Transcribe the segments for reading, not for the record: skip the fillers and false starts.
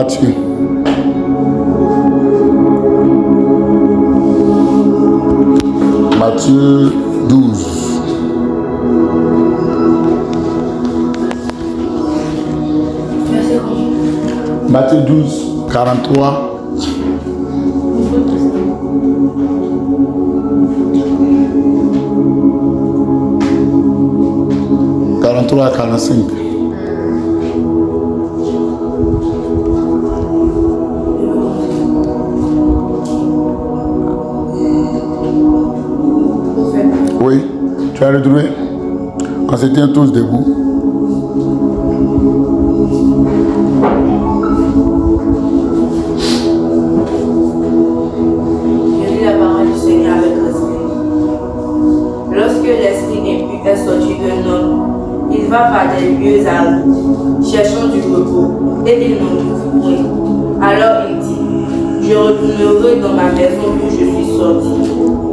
Matthieu. Matthieu 12. Matthieu 12, 43. À 45. Oui, tu as retrouvé? On se tient tous debout. Je lis la parole du Seigneur avec respect. Lorsque l'esprit impur est sorti d'un homme, il va par des lieux arides, cherchant du repos, et il n'en trouve point. Alors il dit, je retournerai dans ma maison d'où je suis sorti.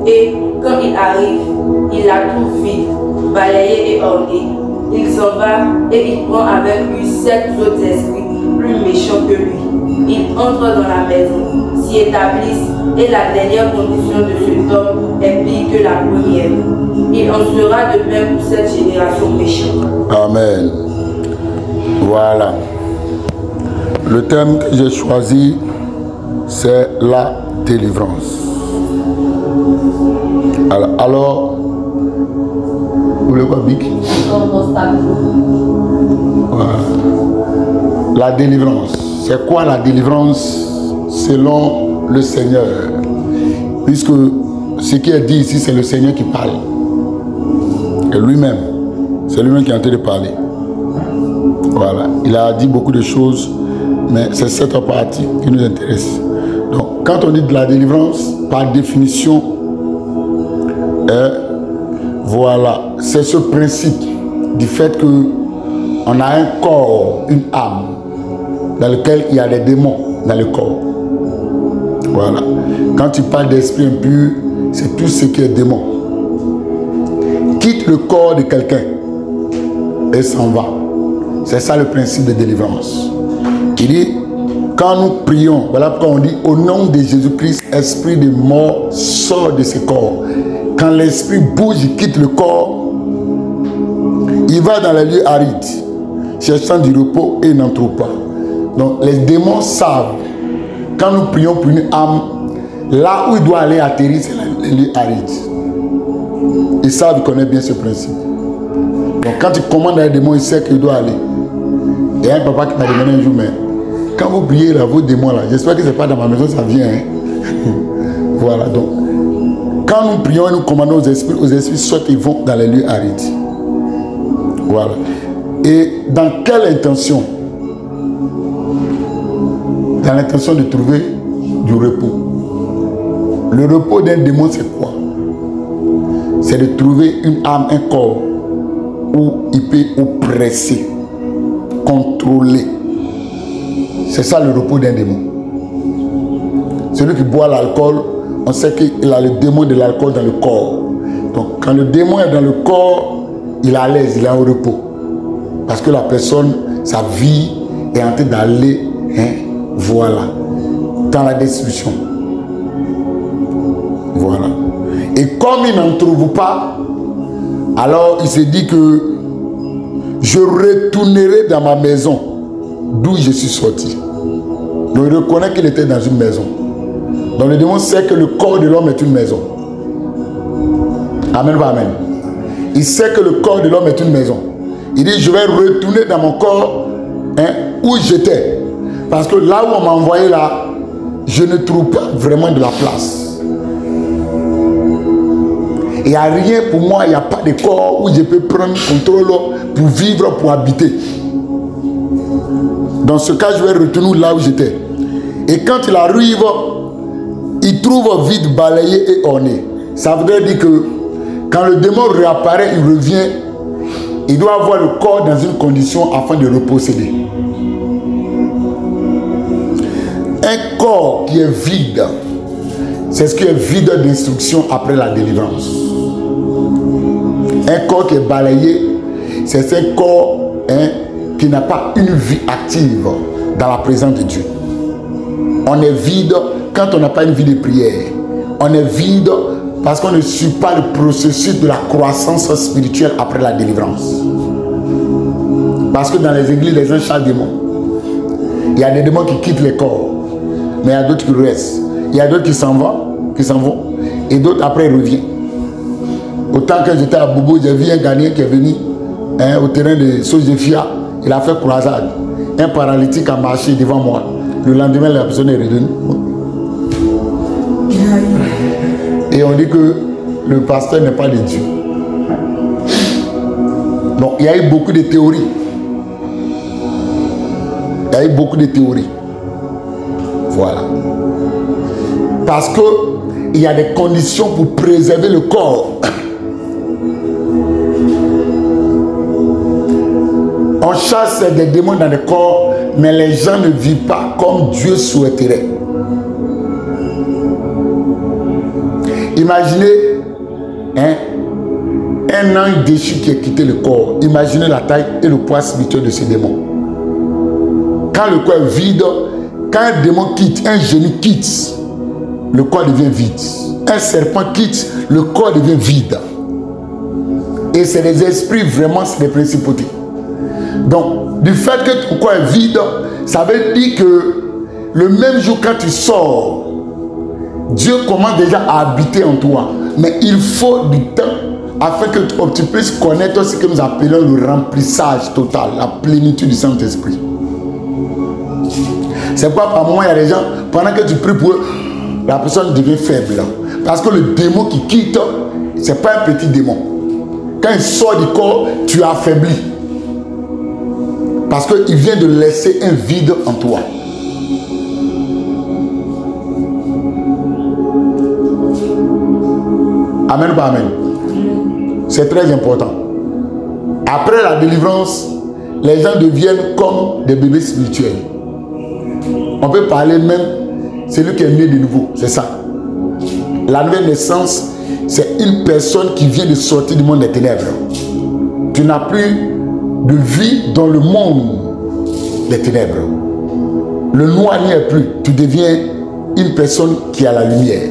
Et quand il arrive, il la trouve vide, balayée et ornée. Il s'en va et il prend avec lui 7 autres esprits plus méchants que lui. Ils entrent dans la maison, s'y établissent, et la dernière condition de cet homme est pire que la première. Il en sera de même pour cette génération méchante. Amen. Voilà. Le thème que j'ai choisi, c'est la délivrance. Alors vous voulez quoi, Bic? Voilà. La délivrance. C'est quoi la délivrance selon le Seigneur? Puisque ce qui est dit ici, c'est le Seigneur qui parle. Et lui-même, c'est lui-même qui est en train de parler. Voilà. Il a dit beaucoup de choses, mais c'est cette partie qui nous intéresse. Donc, quand on dit de la délivrance, par définition, voilà, c'est ce principe du fait qu'on a un corps, une âme, dans lequel il y a des démons dans le corps. Voilà. Quand tu parles d'esprit impur, c'est tout ce qui est démon. Quitte le corps de quelqu'un et s'en va. C'est ça le principe de délivrance. Il dit, quand nous prions, voilà pourquoi on dit, au nom de Jésus-Christ, esprit de mort sort de ce corps. Quand l'esprit bouge, il quitte le corps, il va dans les lieux arides, cherchant du repos et il n'en trouve pas. Donc les démons savent, quand nous prions pour une âme, là où il doit aller atterrir, c'est les lieux arides. Ils savent, ils connaissent bien ce principe. Donc quand il commande à un démon, il sait qu'il doit aller. Et un papa qui m'a demandé un jour, mais quand vous priez là, vos démons là, j'espère que ce n'est pas dans ma maison, ça vient. Hein? Voilà, donc. Quand nous prions et nous commandons aux esprits sortent, ils vont dans les lieux arides. Voilà. Et dans quelle intention? Dans l'intention de trouver du repos. Le repos d'un démon, c'est quoi? C'est de trouver une âme, un corps où il peut oppresser, contrôler. C'est ça le repos d'un démon. Celui qui boit l'alcool, on sait qu'il a le démon de l'alcool dans le corps. Donc quand le démon est dans le corps, il est à l'aise, il est au repos. Parce que la personne, sa vie est en train d'aller, hein, voilà, dans la destruction. Voilà. Et comme il n'en trouve pas, alors il se dit que je retournerai dans ma maison d'où je suis sorti. Donc il reconnaît qu'il était dans une maison. Donc le démon sait que le corps de l'homme est une maison. Amen, amen. Il sait que le corps de l'homme est une maison. Il dit, je vais retourner dans mon corps, hein, où j'étais. Parce que là où on m'a envoyé là, je ne trouve pas vraiment de la place. Il n'y a rien pour moi, il n'y a pas de corps où je peux prendre contrôle pour vivre, pour habiter. Dans ce cas, je vais retourner là où j'étais. Et quand il arrive, il trouve vide, balayé et orné. Ça voudrait dire que quand le démon réapparaît, il revient, il doit avoir le corps dans une condition afin de le posséder. Un corps qui est vide, c'est ce qui est vide d'instruction après la délivrance. Un corps qui est balayé, c'est un corps, hein, qui n'a pas une vie active dans la présence de Dieu. On est vide quand on n'a pas une vie de prière. On est vide parce qu'on ne suit pas le processus de la croissance spirituelle après la délivrance. Parce que dans les églises, les gens chassent des démons. Il y a des démons qui quittent les corps, mais il y a d'autres qui restent. Il y a d'autres qui s'en vont, et d'autres après reviennent. Autant que j'étais à Bobo, j'ai vu un Ghanéen qui est venu au terrain de Sojefia, il a fait croisade. Un paralytique a marché devant moi. Le lendemain, la personne est revenue. Et on dit que le pasteur n'est pas de Dieu. Donc il y a eu beaucoup de théories. Il y a eu beaucoup de théories. Voilà. Parce qu'il y a des conditions pour préserver le corps. On chasse des démons dans le corps, mais les gens ne vivent pas comme Dieu souhaiterait. Imaginez un ange déchu qui a quitté le corps. Imaginez la taille et le poids spirituel de ce démon. Quand le corps est vide, quand un démon quitte, un génie quitte, le corps devient vide. Un serpent quitte, le corps devient vide. Et c'est les esprits, vraiment, c'est des principautés. Donc, du fait que ton corps est vide, ça veut dire que le même jour quand tu sors, Dieu commence déjà à habiter en toi. Mais il faut du temps afin que tu puisses connaître ce que nous appelons le remplissage total, la plénitude du Saint-Esprit. C'est pourquoi par moment il y a des gens, pendant que tu pries pour eux, la personne devient faible. Parce que le démon qui quitte, ce n'est pas un petit démon. Quand il sort du corps, tu es affaibli. Parce qu'il vient de laisser un vide en toi. Amen, pas amen. C'est très important. Après la délivrance, les gens deviennent comme des bébés spirituels. On peut parler même, celui qui est né de nouveau, c'est ça. La nouvelle naissance, c'est une personne qui vient de sortir du monde des ténèbres. Tu n'as plus de vie dans le monde des ténèbres. Le noir n'y est plus. Tu deviens une personne qui a la lumière.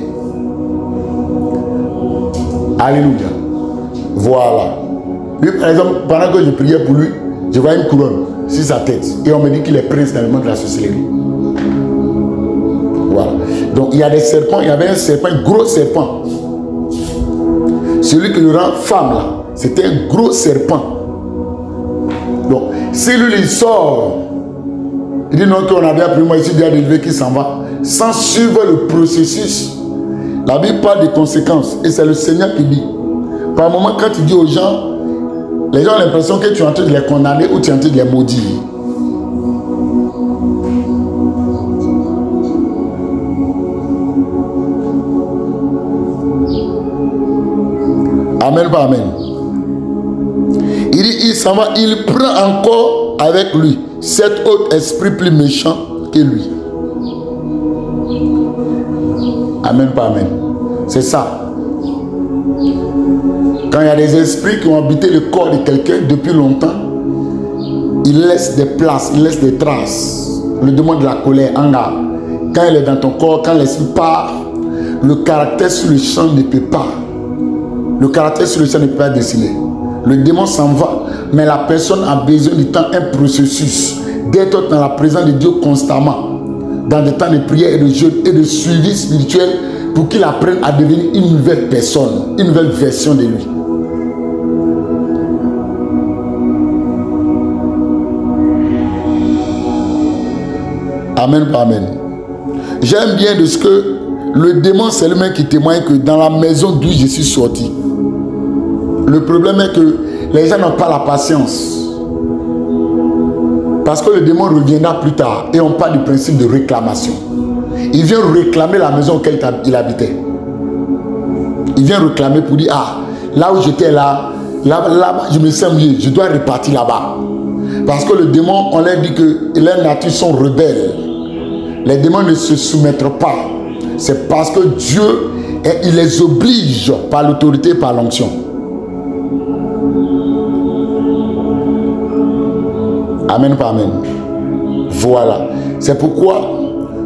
Alléluia. Voilà. Lui, par exemple, pendant que je priais pour lui, je vois une couronne sur sa tête. Et on me dit qu'il est prince dans le monde de la sorcellerie. Voilà. Donc, il y a des serpents. Il y avait un serpent, un gros serpent. Celui qui le rend femme, là, c'était un gros serpent. Donc, si lui, il sort, il dit non, qu'on a bien pris, moi ici, il y a des élevés qui s'en va, sans suivre le processus. La Bible parle des conséquences. Et c'est le Seigneur qui dit. Par moment, quand tu dis aux gens, les gens ont l'impression que tu es en train de les condamner ou tu es en train de les maudire. Amen, pas amen. Il dit, il s'en va, il prend encore avec lui 7 autres esprits plus méchants que lui. Amen, pas amen. C'est ça. Quand il y a des esprits qui ont habité le corps de quelqu'un depuis longtemps, ils laissent des places, ils laissent des traces. Le démon de la colère, anga. Quand il est dans ton corps, quand l'esprit part, le caractère sur le champ ne peut pas. Le caractère sur le champ ne peut pas dessiner. Le démon s'en va, mais la personne a besoin du temps, un processus, d'être dans la présence de Dieu constamment, dans des temps de prière et de jeûne et de suivi spirituel pour qu'il apprenne à devenir une nouvelle personne, une nouvelle version de lui. Amen, pas amen. J'aime bien de ce que le démon, c'est le même qui témoigne que dans la maison d'où je suis sorti. Le problème est que les gens n'ont pas la patience. Parce que le démon reviendra plus tard et on parle du principe de réclamation. Il vient réclamer la maison auquel il habitait. Il vient réclamer pour dire, ah, là où j'étais là, là-bas, je me sens mieux, je dois repartir là-bas. Parce que le démon, on leur dit que leurs natures sont rebelles. Les démons ne se soumettront pas. C'est parce que Dieu, il les oblige par l'autorité et par l'onction. Amen, pas amen. Voilà. C'est pourquoi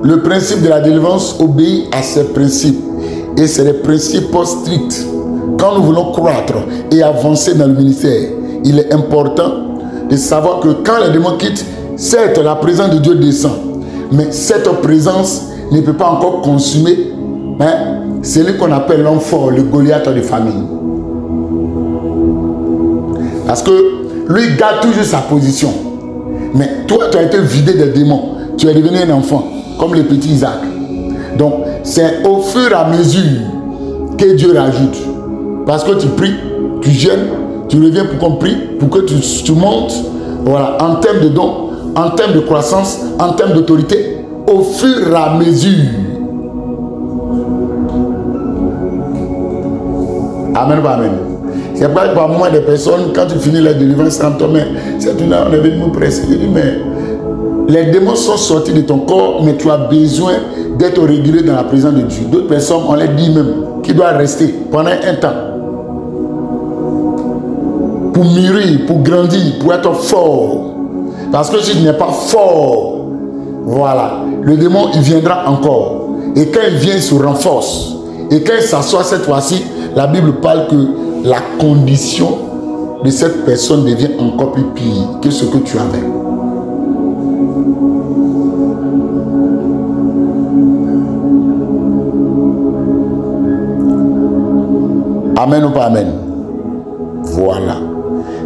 le principe de la délivrance obéit à ces principes. Et c'est des principes stricts. Quand nous voulons croître et avancer dans le ministère, il est important de savoir que quand les démons quittent, certes, la présence de Dieu descend. Mais cette présence ne peut pas encore consumer celui qu'on appelle l'homme fort, le Goliath de famille. Parce que lui garde toujours sa position. Mais toi, tu as été vidé des démons. Tu es devenu un enfant, comme le petit Isaac. Donc, c'est au fur et à mesure que Dieu rajoute. Parce que tu pries, tu jeûnes, tu reviens pour qu'on prie, pour que tu montes. Voilà, en termes de dons, en termes de croissance, en termes d'autorité, au fur et à mesure. Amen, amen. C'est pas par moment des personnes, quand tu finis la délivrance, mais c'est une heure, on est venu me presser. Je dis, mais les démons sont sortis de ton corps, mais tu as besoin d'être régulé dans la présence de Dieu. D'autres personnes, on les dit même, qui doivent rester pendant un temps. Pour mûrir, pour grandir, pour être fort. Parce que si tu n'es pas fort, voilà, le démon, il viendra encore. Et quand il vient, il se renforce. Et quand il s'assoit cette fois-ci, la Bible parle que la condition de cette personne devient encore plus pire que ce que tu avais. Amen ou pas amen? Voilà.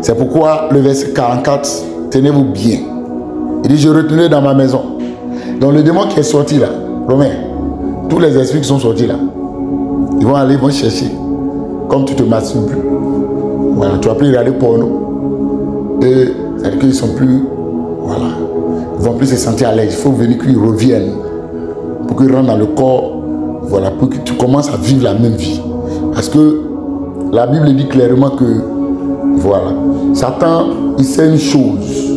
C'est pourquoi le verset 44, tenez-vous bien. Il dit, je retournais dans ma maison. Donc le démon qui est sorti là, Romain, tous les esprits qui sont sortis là, ils vont aller, ils vont chercher. Comme tu te masturbes plus. Voilà, tu vas plus regarder porno. Et c'est-à-dire qu'ils sont plus. Voilà. Ils vont plus se sentir à l'aise. Il faut venir qu'ils reviennent. Pour qu'ils rentrent dans le corps. Voilà, pour que tu commences à vivre la même vie. Parce que la Bible dit clairement que. Voilà. Satan, il sait une chose.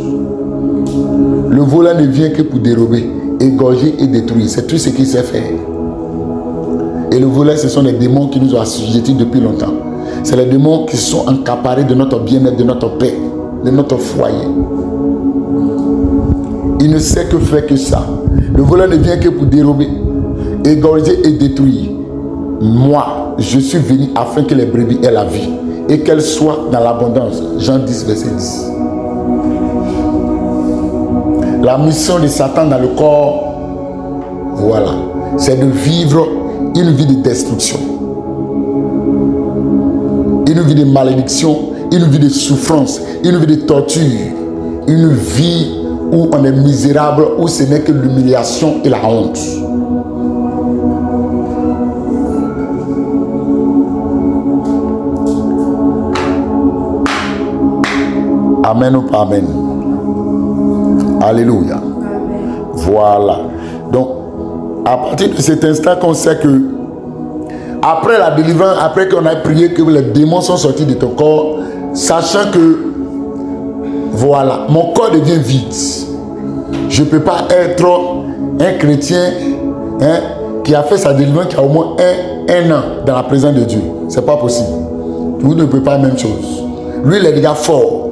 Le volant ne vient que pour dérober, égorger et détruire. C'est tout ce qu'il sait faire. Et le volet, ce sont les démons qui nous ont assujettis depuis longtemps. C'est les démons qui sont accaparés de notre bien-être, de notre paix, de notre foyer. Il ne sait que faire que ça. Le volet ne vient que pour dérober, égorger et détruire. Moi, je suis venu afin que les brebis aient la vie et qu'elles soient dans l'abondance. Jean 10, verset 10. La mission de Satan dans le corps, voilà, c'est de vivre une vie de destruction, une vie de malédiction, une vie de souffrance, une vie de torture, une vie où on est misérable, où ce n'est que l'humiliation et la honte. Amen ou pas amen? Alléluia. Amen. Voilà. Donc, à partir de cet instant qu'on sait que après la délivrance, après qu'on a prié que les démons sont sortis de ton corps, sachant que voilà, mon corps devient vide. Je ne peux pas être un chrétien qui a fait sa délivrance, qui a au moins un an dans la présence de Dieu. Ce n'est pas possible. Vous ne pouvez pas la même chose. Lui, il est déjà fort.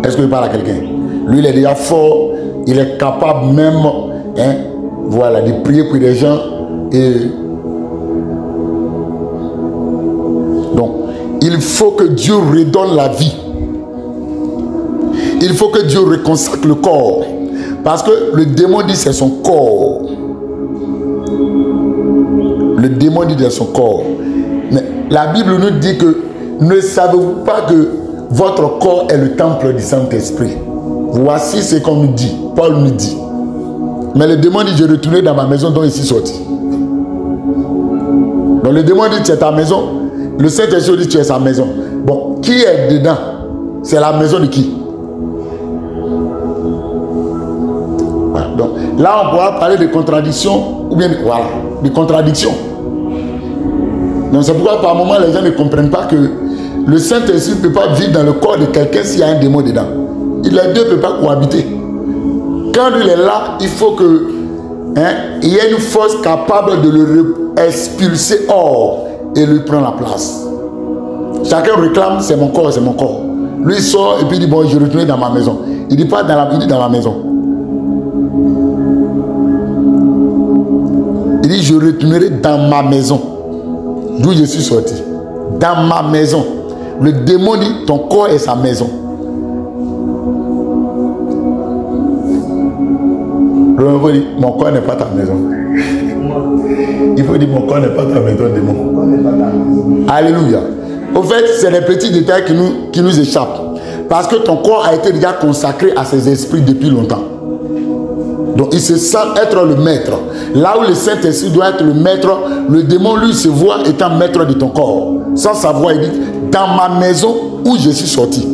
Est-ce que je parle à quelqu'un? Lui, il est déjà fort. Il est capable même voilà, de prier pour les gens. Et donc, il faut que Dieu redonne la vie. Il faut que Dieu reconsacre le corps. Parce que le démon dit c'est son corps. Le démon dit c'est son corps. Mais la Bible nous dit que ne savez-vous pas que votre corps est le temple du Saint-Esprit? Voici ce qu'on nous dit. Paul nous dit. Mais le démon dit, je retournais dans ma maison dont je suis sorti. Donc le démon dit, tu es ta maison. Le Saint-Esprit dit, tu es sa maison. Bon, qui est dedans? C'est la maison de qui? Voilà. Donc là, on pourra parler de contradiction. Ou bien, voilà, de contradiction. Donc c'est pourquoi par moment, les gens ne comprennent pas que le Saint-Esprit ne peut pas vivre dans le corps de quelqu'un s'il y a un démon dedans. Les deux ne peuvent pas cohabiter. Quand il est là, il faut que il y ait une force capable de le expulser hors et lui prendre la place. Chacun réclame, c'est mon corps, c'est mon corps. Lui il sort et puis il dit bon, je retourne dans ma maison. Il dit pas il dit dans ma maison. Il dit je retournerai dans ma maison. D'où je suis sorti. Dans ma maison. Le démon dit ton corps est sa maison. Le démon dit mon corps n'est pas ta maison. Il faut dire mon corps n'est pas ta maison, démon. Alléluia. Au fait, c'est les petits détails qui nous échappent. Parce que ton corps a été déjà consacré à ses esprits depuis longtemps. Donc il se sent être le maître. Là où le Saint-Esprit doit être le maître, le démon lui se voit étant maître de ton corps. Sans savoir, il dit, dans ma maison où je suis sorti.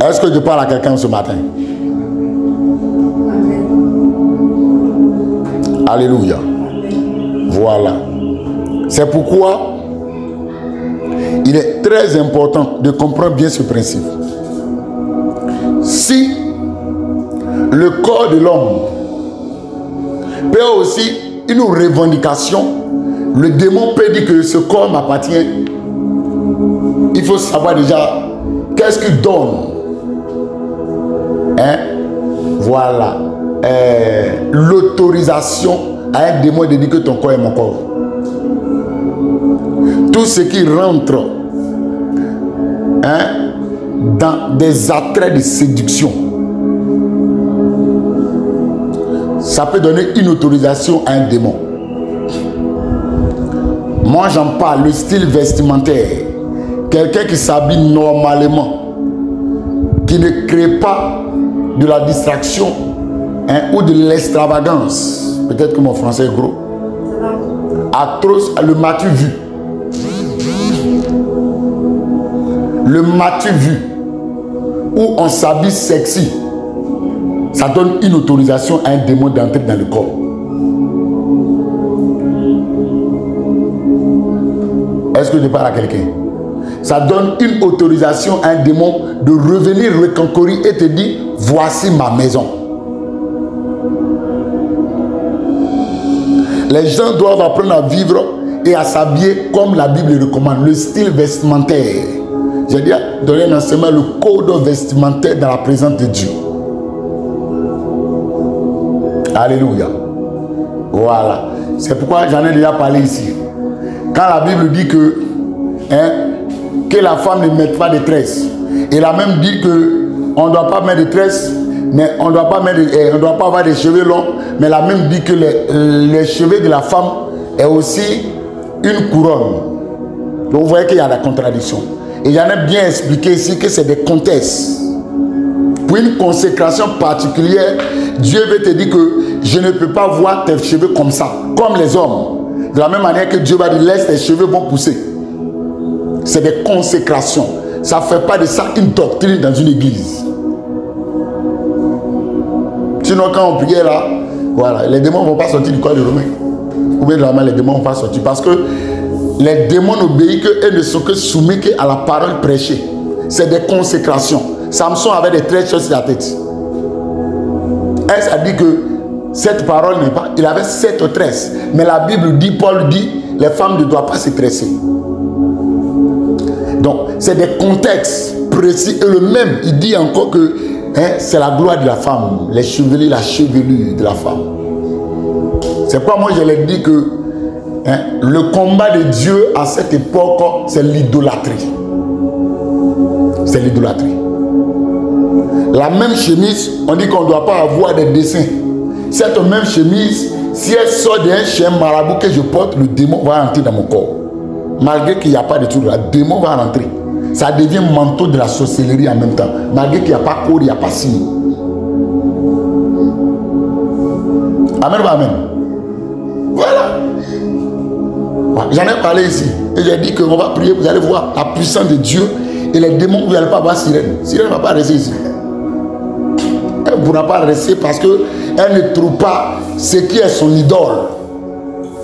Est-ce que je parle à quelqu'un ce matin? Amen. Alléluia. Voilà. C'est pourquoi il est très important de comprendre bien ce principe. Si le corps de l'homme peut aussi une revendication, le démon peut dire que ce corps m'appartient. Il faut savoir déjà qu'est-ce qu'il donne. Hein? Voilà. L'autorisation à un démon de dire que ton corps est mon corps. Tout ce qui rentre dans des attraits de séduction, ça peut donner une autorisation à un démon. Moi j'en parle, le style vestimentaire. Quelqu'un qui s'habille normalement, qui ne crée pas de la distraction ou de l'extravagance. Peut-être que mon français est gros. Atroce, le m'as-tu vu? Le m'as-tu vu? Où on s'habille sexy. Ça donne une autorisation à un démon d'entrer dans le corps. Est-ce que je parle à quelqu'un? Ça donne une autorisation à un démon de revenir reconquérir et te dire voici ma maison. Les gens doivent apprendre à vivre et à s'habiller comme la Bible le recommande, le style vestimentaire. J'ai déjà donné un enseignement, le code vestimentaire dans la présence de Dieu. Alléluia. Voilà. C'est pourquoi j'en ai déjà parlé ici. Quand la Bible dit que la femme ne mette pas de tresses, elle a même dit qu'on ne doit pas mettre de tresses, mais on ne doit pas avoir des cheveux longs, mais elle a même dit que les cheveux de la femme est aussi une couronne. Donc vous voyez qu'il y a la contradiction. Et j'en ai bien expliqué ici que c'est des contextes. Pour une consécration particulière, Dieu veut te dire que je ne peux pas voir tes cheveux comme ça, comme les hommes. De la même manière que Dieu va dire laisse tes cheveux vont pousser. C'est des consécrations. Ça ne fait pas de ça une doctrine dans une église. Sinon, quand on priait là, voilà, les démons ne vont pas sortir du corps de Romain. Ou bien vraiment, les démons ne vont pas sortir. Parce que les démons n'obéissent qu'eux ne sont que soumis à la parole prêchée. C'est des consécrations. Samson avait des tresses sur la tête. Elle a dit que cette parole n'est pas... Il avait 7 tresses. Mais la Bible dit, Paul dit, les femmes ne doivent pas se tresser. Donc, c'est des contextes précis. Et le même, il dit encore que c'est la gloire de la femme, les chevelures, la chevelure de la femme. C'est pourquoi moi je l'ai dit que le combat de Dieu à cette époque, c'est l'idolâtrie. C'est l'idolâtrie. La même chemise, on dit qu'on ne doit pas avoir des dessins. Cette même chemise, si elle sort d'un chien marabout que je porte, le démon va entrer dans mon corps. Malgré qu'il n'y a pas de tout, le démon va rentrer. Ça devient manteau de la sorcellerie en même temps. Malgré qu'il n'y a pas corps, il n'y a pas signe. Amen, amen. Voilà. J'en ai parlé ici. Et j'ai dit qu'on va prier, vous allez voir la puissance de Dieu. Et les démons, vous n'allez pas voir sirène. Sirène ne va pas rester ici. Elle ne pourra pas rester parce qu'elle ne trouve pas ce qui est son idole.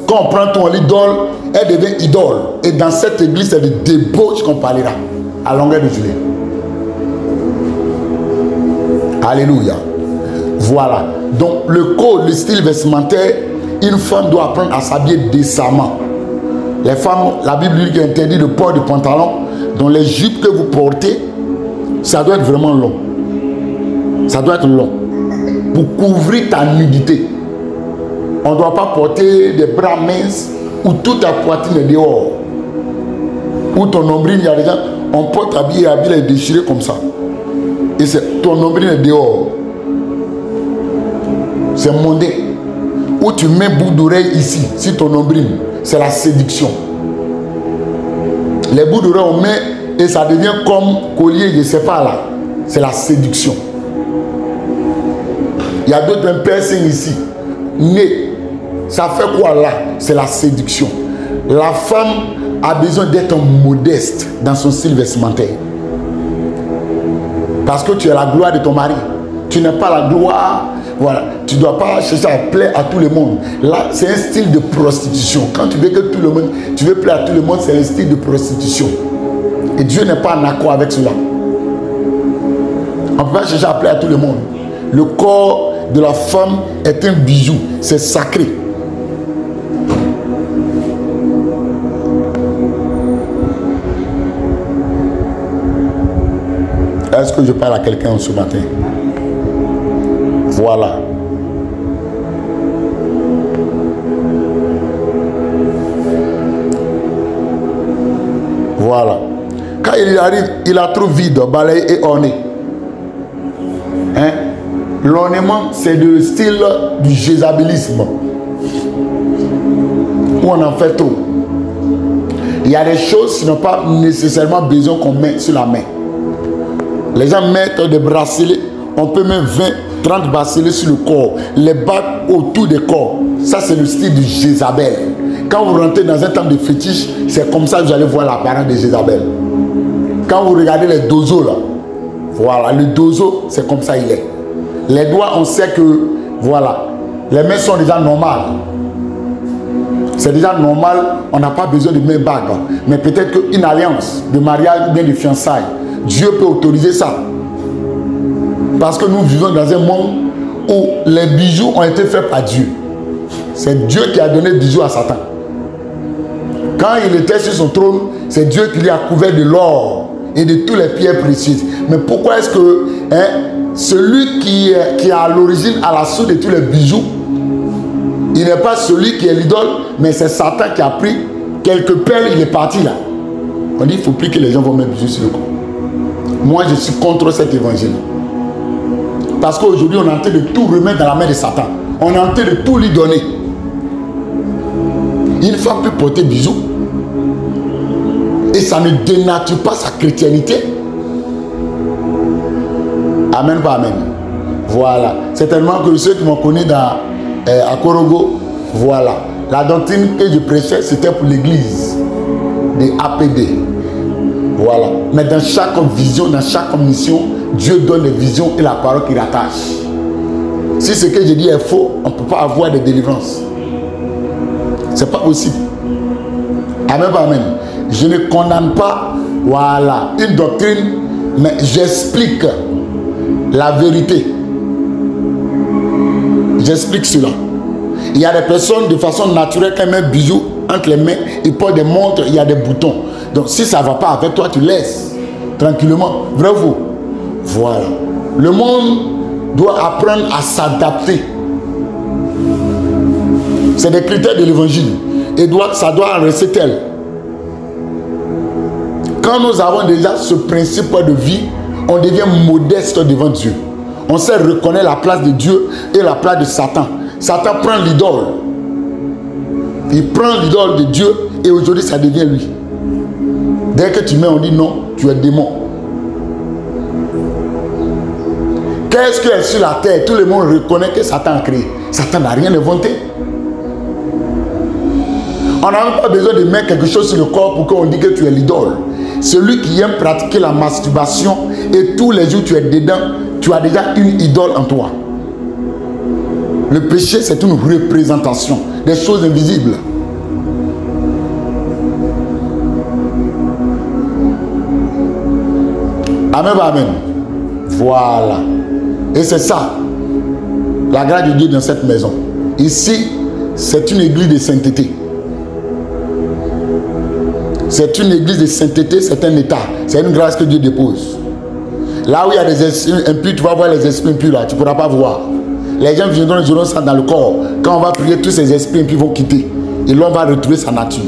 Quand on prend ton idole, elle devient idole. Et dans cette église, c'est de débauche qu'on parlera à longueur de journée. Alléluia. Voilà. Donc le code, le style vestimentaire, une femme doit apprendre à s'habiller décemment. Les femmes, la Bible dit qu'il interdit le port de pantalon. Donc les jupes que vous portez, ça doit être vraiment long. Ça doit être long. Pour couvrir ta nudité. On ne doit pas porter des bras minces où toute ta poitrine est dehors. Où ton nombril, il y a des gens, on porte habillé est déchiré comme ça. Et ton nombril est dehors. C'est mondain. Où tu mets bout d'oreille ici, si ton nombril, c'est la séduction. Les bouts d'oreille on met et ça devient comme collier, je ne sais pas là. C'est la séduction. Il y a d'autres un piercing ici. Nez. Ça fait quoi là? C'est la séduction. La femme a besoin d'être modeste dans son style vestimentaire. Parce que tu es la gloire de ton mari. Tu n'es pas la gloire. Voilà. Tu ne dois pas chercher à plaire à tout le monde. Là, c'est un style de prostitution. Quand tu veux que tout le monde, tu veux plaire à tout le monde, c'est un style de prostitution. Et Dieu n'est pas en accord avec cela. On ne peut pas chercher à plaire à tout le monde. Le corps de la femme est un bijou. C'est sacré. Est-ce que je parle à quelqu'un ce matin? Voilà. Voilà. Quand il arrive, il a trop vide, balayé et orné. Hein? L'ornement, c'est le style du jézabélisme. Où on en fait trop. Il y a des choses qui n'ont pas nécessairement besoin qu'on mette sur la main. Les gens mettent des bracelets. On peut mettre 20, 30 bracelets sur le corps. Les bagues autour des corps. Ça, c'est le style du Jézabel. Quand vous rentrez dans un temple de fétiche, c'est comme ça que vous allez voir l'apparence de Jézabel. Quand vous regardez les dozos là, voilà, le dozo, c'est comme ça il est. Les doigts, on sait que, voilà, les mains sont déjà normales. C'est déjà normal, on n'a pas besoin de main bague. Mais peut-être qu'une alliance de mariage ou bien de fiançailles, Dieu peut autoriser ça. Parce que nous vivons dans un monde où les bijoux ont été faits par Dieu. C'est Dieu qui a donné le bijou à Satan. Quand il était sur son trône, c'est Dieu qui lui a couvert de l'or et de toutes les pierres précieuses. Mais pourquoi est-ce que celui qui est à l'origine, à la source de tous les bijoux, il n'est pas celui qui est l'idole, mais c'est Satan qui a pris quelques perles, il est parti là. On dit qu'il ne faut plus que les gens vont mettre bijoux sur le corps. Moi, je suis contre cet évangile. Parce qu'aujourd'hui, on est en train de tout remettre dans la main de Satan. On est en train de tout lui donner. Il ne faut plus porter bijoux. Et ça ne dénature pas sa chrétienté. Amen, pas amen. Voilà. C'est tellement que ceux qui m'ont connu à Korogo, voilà. La doctrine que je prêchais, c'était pour l'église des APD. Voilà. Mais dans chaque vision, dans chaque mission, Dieu donne les visions et la parole qui rattache. Si ce que je dis est faux, on ne peut pas avoir de délivrance. C'est pas possible. Amen, amen. Je ne condamne pas, voilà, une doctrine, mais j'explique la vérité. J'explique cela. Il y a des personnes de façon naturelle qui mettent un bijou entre les mains, ils portent des montres, il y a des boutons. Donc si ça ne va pas avec toi, tu laisses tranquillement. Vrai ou faux? Voilà. Le monde doit apprendre à s'adapter. C'est des critères de l'évangile. Et ça doit en rester tel. Quand nous avons déjà ce principe de vie, on devient modeste devant Dieu. On sait reconnaître la place de Dieu et la place de Satan. Satan prend l'idole. Il prend l'idole de Dieu et aujourd'hui ça devient lui. Dès que tu mets, on dit non, tu es démon. Qu'est-ce qu'il y a sur la terre? Tout le monde reconnaît que Satan a créé. Satan n'a rien inventé. On n'a même pas besoin de mettre quelque chose sur le corps pour qu'on dise que tu es l'idole. Celui qui aime pratiquer la masturbation et tous les jours tu es dedans, tu as déjà une idole en toi. Le péché, c'est une représentation des choses invisibles. Amen, amen. Voilà. Et c'est ça. La grâce de Dieu dans cette maison. Ici, c'est une église de sainteté. C'est une église de sainteté, c'est un état. C'est une grâce que Dieu dépose. Là où il y a des esprits impurs, tu vas voir les esprits impurs là, tu ne pourras pas voir. Les gens viendront, ils auront ça dans le corps. Quand on va prier, tous ces esprits impurs vont quitter. Et l'homme va retrouver sa nature.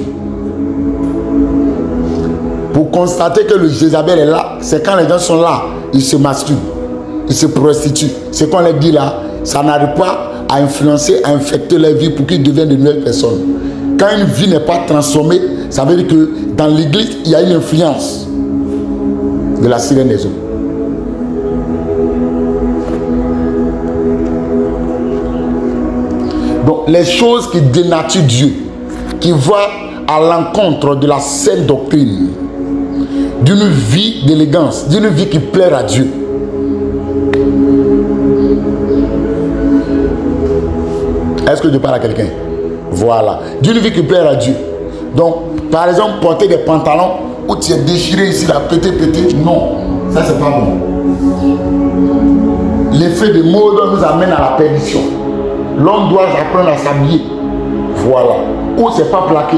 Pour constater que le Jézabel est là, c'est quand les gens sont là, ils se masturbent, ils se prostituent. Ce qu'on leur dit là, ça n'arrive pas à influencer, à infecter leur vie pour qu'ils deviennent de nouvelles personnes. Quand une vie n'est pas transformée, ça veut dire que dans l'église, il y a une influence de la sirène des eaux. Donc, les choses qui dénaturent Dieu, qui vont à l'encontre de la saine doctrine, d'une vie d'élégance, d'une vie qui plaît à Dieu. Est-ce que je parle à quelqu'un? Voilà. D'une vie qui plaît à Dieu. Donc, par exemple, porter des pantalons où tu es déchiré ici, la petit, non. Ça, c'est pas bon. L'effet de mode nous amène à la perdition. L'homme doit apprendre à s'habiller. Voilà. Ou c'est pas plaqué.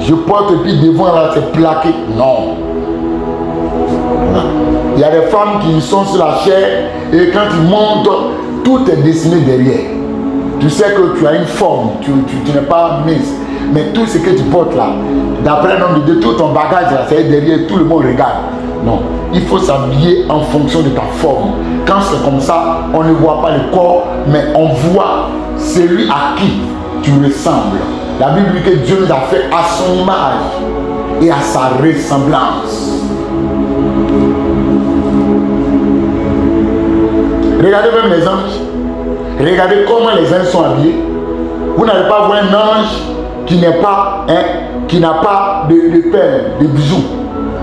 Je porte et puis devant là, c'est plaqué. Non. Il y a des femmes qui sont sur la chair et quand ils montent, tout est dessiné derrière. Tu sais que tu as une forme, tu n'es pas mince. Mais tout ce que tu portes là, d'après un homme de Dieu, tout ton bagage là, c'est derrière, tout le monde regarde. Non, il faut s'habiller en fonction de ta forme. Quand c'est comme ça, on ne voit pas le corps, mais on voit celui à qui tu ressembles. La Bible dit que Dieu nous a fait à son image et à sa ressemblance. Regardez même les anges. Regardez comment les anges sont habillés. Vous n'allez pas voir un ange qui n'est pas, qui n'a pas de perles, de bijoux.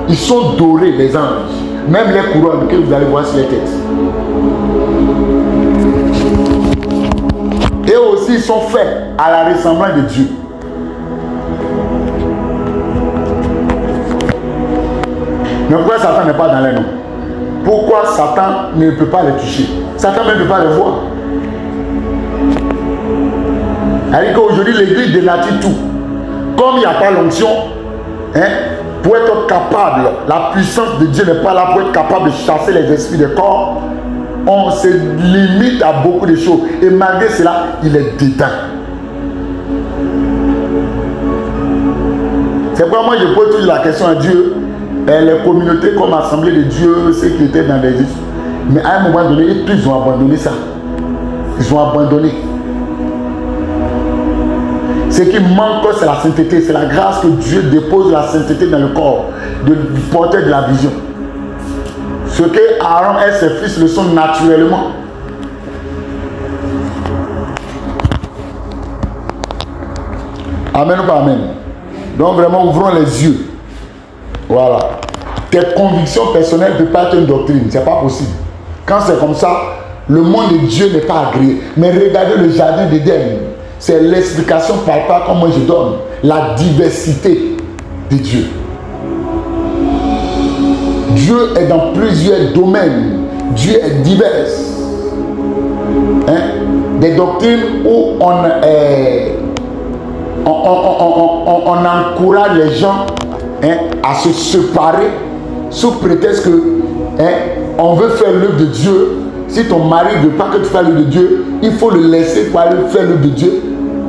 Ils sont dorés, les anges. Même les couronnes que vous allez voir sur les têtes. Et aussi, ils sont faits à la ressemblance de Dieu. Mais pourquoi Satan n'est pas dans les noms? Pourquoi Satan ne peut pas les toucher? Satan même ne peut pas les voir. C'est-à-dire qu'aujourd'hui, l'église dénature tout. Comme il n'y a pas l'onction, pour être capable, la puissance de Dieu n'est pas là pour être capable de chasser les esprits des corps. On se limite à beaucoup de choses. Et malgré cela, il est dedans. C'est pourquoi moi je pose toujours la question à Dieu. Les communautés comme Assemblée de Dieu, ceux qui étaient dans les îles. Mais à un moment donné, ils ont abandonné ça. Ils ont abandonné. Ce qui manque, c'est la sainteté. C'est la grâce que Dieu dépose la sainteté dans le corps du porteur de la vision. Ce que Aaron et ses fils le sont naturellement. Amen ou pas amen? Donc vraiment, ouvrons les yeux. Voilà. Tes convictions personnelles ne peuvent pas être une doctrine. Ce n'est pas possible. Quand c'est comme ça, le monde de Dieu n'est pas agréé. Mais regardez le jardin d'Éden. C'est l'explication palpable comme moi je donne. La diversité de Dieu. Dieu est dans plusieurs domaines. Dieu est divers. Des doctrines où on encourage les gens à se séparer sous prétexte que on veut faire l'œuvre de Dieu. Si ton mari ne veut pas que tu fasses l'œuvre de Dieu, il faut le laisser pour aller faire l'œuvre de Dieu.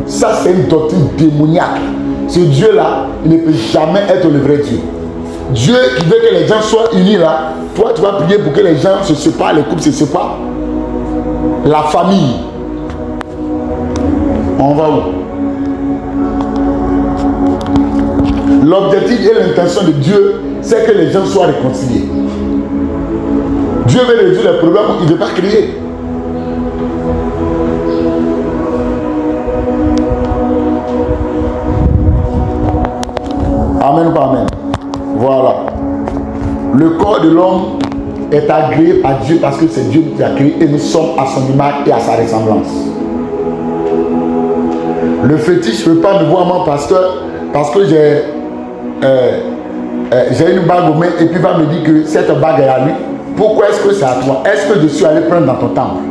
Ça, c'est une doctrine démoniaque. Ce Dieu-là, il ne peut jamais être le vrai Dieu. Dieu qui veut que les gens soient unis là, toi tu vas prier pour que les gens se séparent, les couples se séparent. La famille. On va où? L'objectif et l'intention de Dieu, c'est que les gens soient réconciliés. Dieu veut résoudre les problèmes, il ne veut pas créer. Amen ou pas amen? Voilà. Le corps de l'homme est agréé par Dieu parce que c'est Dieu qui a créé et nous sommes à son image et à sa ressemblance. Le fétiche ne peut pas me voir mon pasteur parce que j'ai une bague aux mains et puis va me dire que cette bague est à lui. Pourquoi est-ce que c'est à toi? Est-ce que je suis allé prendre dans ton temple?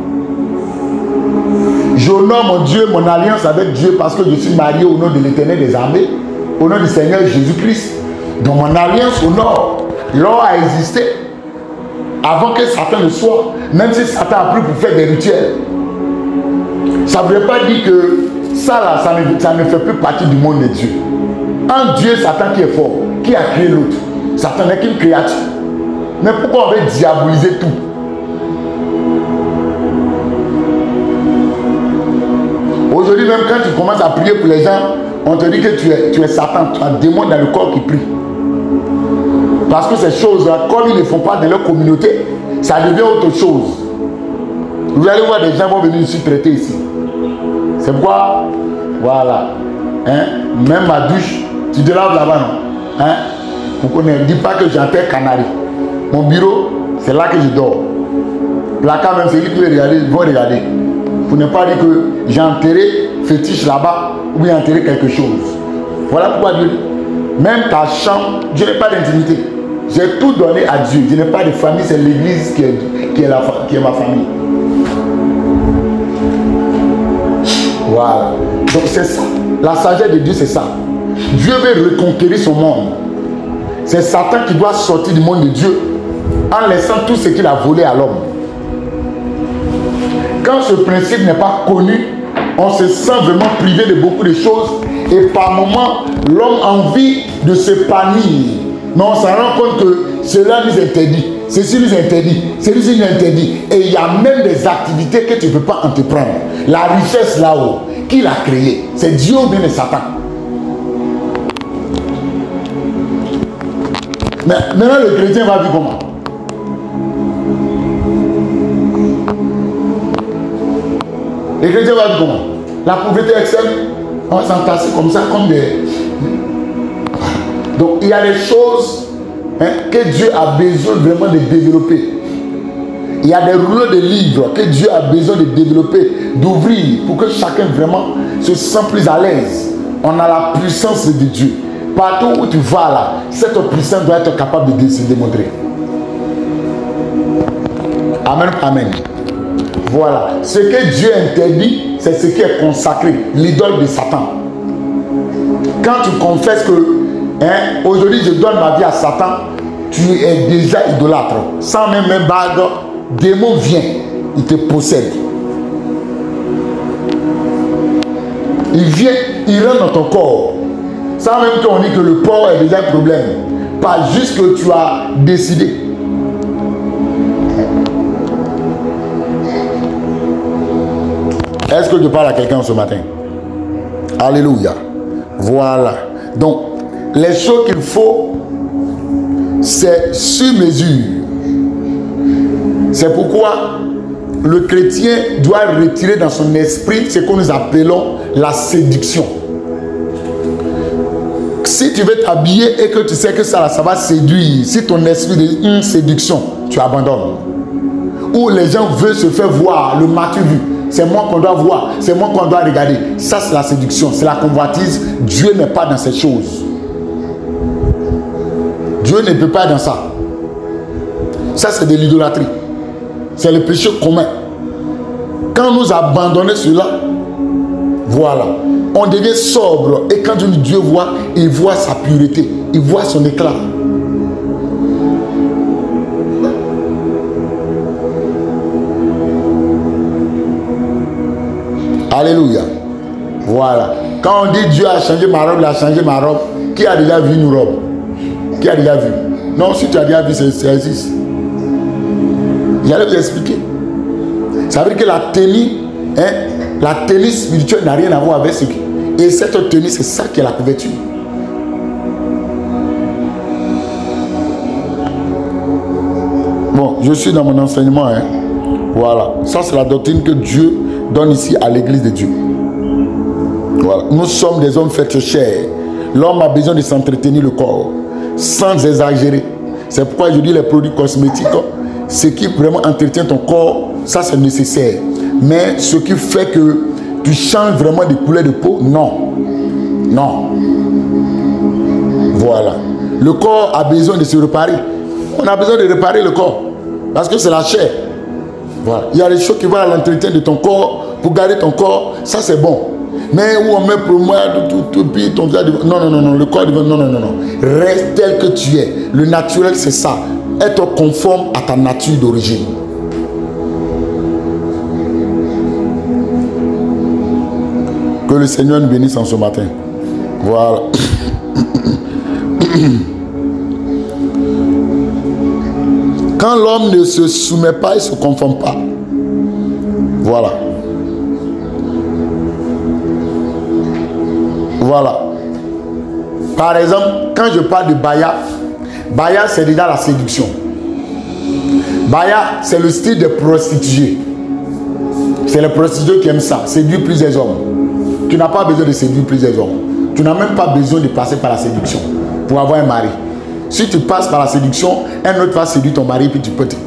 J'honore mon Dieu, mon alliance avec Dieu parce que je suis marié au nom de l'Éternel des armées, au nom du Seigneur Jésus-Christ. Donc mon alliance honore. L'or a existé avant que Satan ne soit, même si Satan a pris pour faire des rituels. Ça ne veut pas dire que ça là, ça ne fait plus partie du monde de Dieu. Un Dieu, Satan qui est fort, qui a créé l'autre. Satan n'est qu'une créature. Mais pourquoi on veut diaboliser tout? Aujourd'hui même quand tu commences à prier pour les gens, on te dit que tu es Satan, tu as un démon dans le corps qui prie. Parce que ces choses-là, comme ils ne font pas dans leur communauté, ça devient autre chose. Vous allez voir des gens vont venir ici traiter ici. C'est pourquoi, voilà. Hein? Même ma douche, tu te laves là-bas, non? Hein? Ne dis pas que j'enterre canari. Mon bureau, c'est là que je dors. Placard même, c'est lui qui veut regarder, ils vont regarder. Pour ne pas dire que j'ai enterré fétiche là-bas ou bien enterré quelque chose. Voilà pourquoi Dieu, même ta chambre, Dieu n'a pas d'intimité. J'ai tout donné à Dieu. Je n'ai pas de famille, c'est l'église qui est ma famille. Voilà. Donc c'est ça. La sagesse de Dieu, c'est ça. Dieu veut reconquérir son monde. C'est Satan qui doit sortir du monde de Dieu en laissant tout ce qu'il a volé à l'homme. Quand ce principe n'est pas connu, on se sent vraiment privé de beaucoup de choses et par moments, l'homme a envie de s'épanouir. Mais on s'en rend compte que cela nous interdit, ceci nous interdit, celui-ci nous interdit. Et il y a même des activités que tu ne peux pas entreprendre. La richesse là-haut, qui l'a créée? C'est Dieu ou bien Satan? Mais maintenant, le chrétien va vivre comment? Les chrétiens vont vivre comment? La pauvreté extrême, on va s'entasser comme ça, comme des... Donc, il y a des choses que Dieu a besoin vraiment de développer. Il y a des rouleaux de livres que Dieu a besoin de développer, d'ouvrir, pour que chacun vraiment se sente plus à l'aise. On a la puissance de Dieu. Partout où tu vas là, cette puissance doit être capable de se démontrer. Amen, amen. Voilà. Ce que Dieu interdit, c'est ce qui est consacré, l'idole de Satan. Quand tu confesses que aujourd'hui je donne ma vie à Satan, tu es déjà idolâtre. Sans même un bague, démon vient, il te possède. Il vient, il rentre dans ton corps. Sans même qu'on dit que le porc est déjà un problème. Pas juste que tu as décidé. Est-ce que je parle à quelqu'un ce matin? Alléluia. Voilà. Donc, les choses qu'il faut, c'est sur mesure. C'est pourquoi le chrétien doit retirer dans son esprit ce que nous appelons la séduction. Si tu veux t'habiller et que tu sais que ça va séduire, si ton esprit dit une séduction, tu abandonnes. Ou les gens veulent se faire voir, le m'as-tu vu? C'est moi qu'on doit voir, c'est moi qu'on doit regarder. Ça, c'est la séduction, c'est la convoitise. Dieu n'est pas dans ces choses. Dieu ne peut pas être dans ça. Ça, c'est de l'idolâtrie. C'est le péché commun. Quand nous abandonnons cela, voilà, on devient sobre. Et quand Dieu voit, il voit sa pureté, il voit son éclat. Alléluia. Voilà. Quand on dit Dieu a changé ma robe, il a changé ma robe. Qui a déjà vu une robe? Qui a déjà vu? Non, si tu as déjà vu, ça existe. J'allais vous expliquer. Ça veut dire que la tenue spirituelle n'a rien à voir avec ce qui. Et cette tenue, c'est ça qui est la couverture. Bon, je suis dans mon enseignement. Voilà. Ça, c'est la doctrine que Dieu donne ici à l'église de Dieu. Voilà. Nous sommes des hommes faits de chair. L'homme a besoin de s'entretenir le corps sans exagérer. C'est pourquoi je dis les produits cosmétiques, ce qui vraiment entretient ton corps, ça c'est nécessaire. Mais ce qui fait que tu changes vraiment de couleur de peau, non. Non. Voilà. Le corps a besoin de se réparer. On a besoin de réparer le corps. Parce que c'est la chair. Voilà. Il y a des choses qui vont à l'entretien de ton corps pour garder ton corps, ça c'est bon. Mais où on met pour moi tout, puis ton visage devient... Non, le corps devient... Non. Reste tel que tu es. Le naturel, c'est ça. Être conforme à ta nature d'origine. Que le Seigneur nous bénisse en ce matin. Voilà. Quand l'homme ne se soumet pas, il ne se conforme pas. Voilà. Voilà. Par exemple, quand je parle de Baya, Baya c'est déjà la séduction. Baya c'est le style de prostituée. C'est les prostituées qui aiment ça, séduire plusieurs hommes. Tu n'as pas besoin de séduire plusieurs hommes. Tu n'as même pas besoin de passer par la séduction pour avoir un mari. Si tu passes par la séduction, un autre va séduire ton mari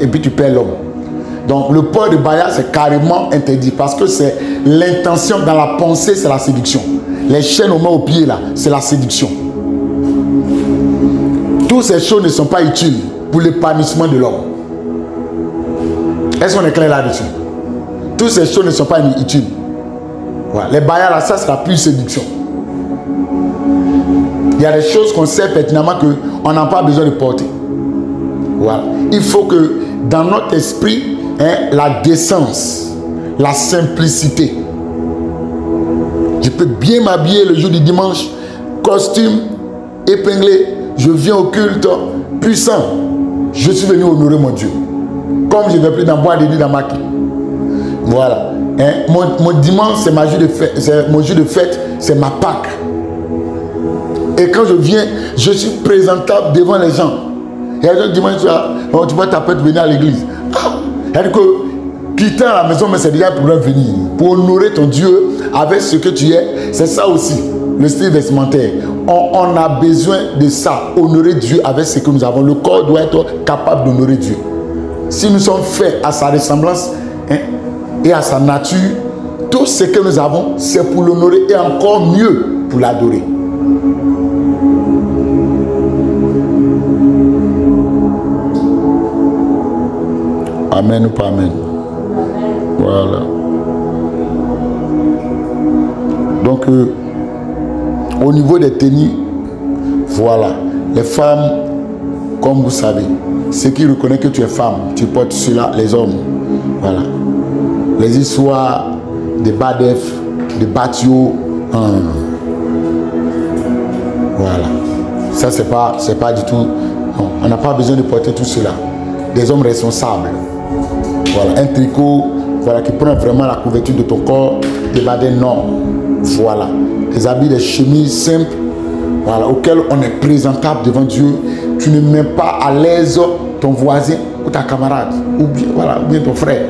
et puis tu perds l'homme. Donc le port de Baya c'est carrément interdit parce que c'est l'intention dans la pensée, c'est la séduction. Les chaînes aux mains aux pieds là, c'est la séduction. Toutes ces choses ne sont pas utiles pour l'épanouissement de l'homme. Est-ce qu'on est clair là-dessus? Toutes ces choses ne sont pas utiles. Voilà. Les Baya là, ça c'est la pure séduction. Il y a des choses qu'on sait pertinemment qu'on n'a pas besoin de porter. Voilà. Il faut que dans notre esprit, la décence, la simplicité. Je peux bien m'habiller le jour du dimanche, costume, épinglé, je viens au culte, puissant. Je suis venu honorer mon Dieu. Comme je ne vais plus dans bois de nuit dans ma quille. Voilà. Mon dimanche, c'est mon jour de fête, c'est ma Pâque. Et quand je viens, je suis présentable devant les gens. Et les gens dimanche, tu vas t'appeler de venir à l'église. C'est-à-dire que quitter la maison, mais c'est déjà pour venir. Pour honorer ton Dieu avec ce que tu es, c'est ça aussi, le style vestimentaire. On a besoin de ça, honorer Dieu avec ce que nous avons. Le corps doit être capable d'honorer Dieu. Si nous sommes faits à sa ressemblance et à sa nature, tout ce que nous avons, c'est pour l'honorer et encore mieux pour l'adorer. Amen ou pas amen? Voilà. Donc, au niveau des tenues, voilà. Les femmes, comme vous savez, ceux qui reconnaissent que tu es femme, tu portes cela, les hommes. Voilà. Les histoires de badef, de batio. Voilà. Ça, c'est pas du tout. Non, on n'a pas besoin de porter tout cela. Des hommes responsables. Voilà. Un tricot, voilà, qui prend vraiment la couverture de ton corps. Des badets, non. Voilà. Des habits, des chemises simples. Voilà. Auxquels on est présentable devant Dieu. Tu ne mets pas à l'aise ton voisin ou ta camarade. Ou bien ton frère.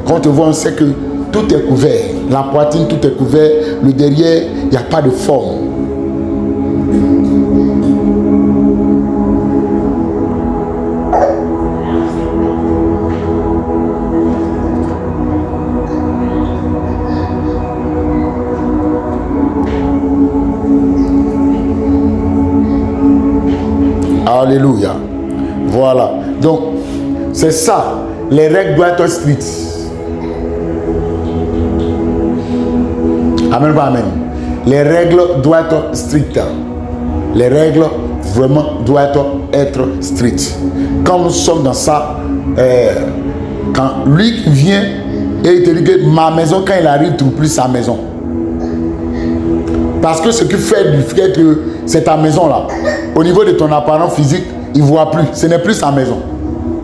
Quand on te voit, on sait que tout est couvert. La poitrine, tout est couvert. Le derrière, il n'y a pas de forme. Alléluia. Voilà. Donc, c'est ça. Les règles doivent être strictes. Amen, amen. Les règles doivent être strictes. Les règles vraiment doivent être strictes. Quand nous sommes dans ça, quand lui vient et il te dit que ma maison, quand il arrive, il ne trouve plus sa maison. Parce que ce qui fait du fait que c'est ta maison là, au niveau de ton apparence physique, il ne voit plus. Ce n'est plus sa maison.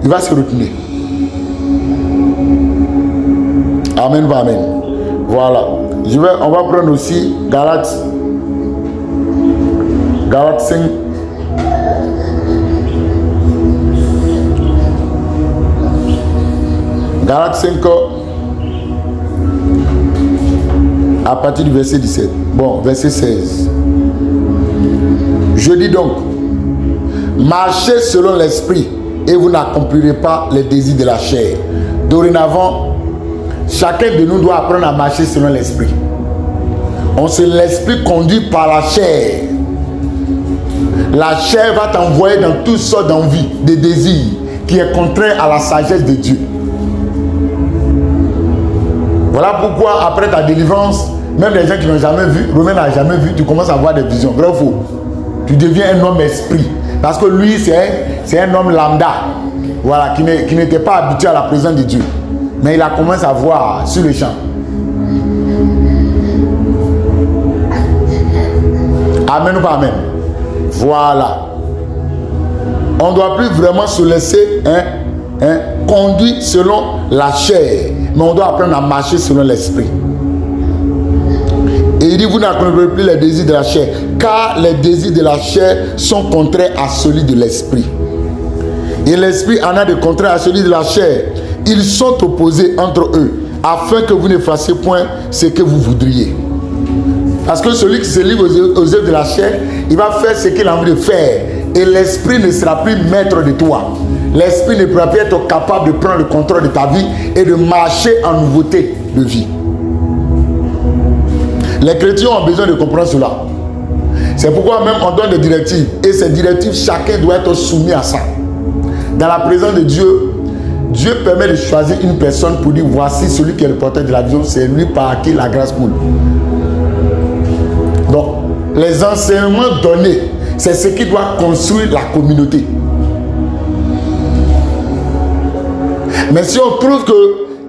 Il va se retenir. Amen, amen. Voilà. On va prendre aussi Galates 5. Galates 5 à partir du verset 17. Bon, verset 16. Je dis donc, marchez selon l'esprit et vous n'accomplirez pas les désirs de la chair. Dorénavant, chacun de nous doit apprendre à marcher selon l'esprit. On se l'esprit conduit par la chair. La chair va t'envoyer dans toutes sortes d'envies, de désirs, qui est contraire à la sagesse de Dieu. Voilà pourquoi après ta délivrance, même les gens qui n'ont jamais vu, Romain n'a jamais vu, tu commences à avoir des visions. Vrai ou faux? Tu deviens un homme esprit. Parce que lui, c'est un homme lambda. Voilà, qui n'était pas habitué à la présence de Dieu. Mais il a commencé à voir sur le champ. Amen ou pas amen? Voilà. On ne doit plus vraiment se laisser conduire selon la chair. Mais on doit apprendre à marcher selon l'esprit. Et il dit, vous n'accomplirez plus les désirs de la chair, car les désirs de la chair sont contraires à celui de l'esprit. Et l'esprit en a de contraires à celui de la chair. Ils sont opposés entre eux, afin que vous ne fassiez point ce que vous voudriez. Parce que celui qui se livre aux œuvres de la chair, il va faire ce qu'il a envie de faire. Et l'esprit ne sera plus maître de toi. L'esprit ne pourra plus être capable de prendre le contrôle de ta vie et de marcher en nouveauté de vie. Les chrétiens ont besoin de comprendre cela. C'est pourquoi même on donne des directives. Et ces directives, chacun doit être soumis à ça. Dans la présence de Dieu, Dieu permet de choisir une personne pour dire, voici celui qui est le porteur de la vision, c'est lui par qui la grâce coule. Donc, les enseignements donnés, c'est ce qui doit construire la communauté. Mais si on trouve que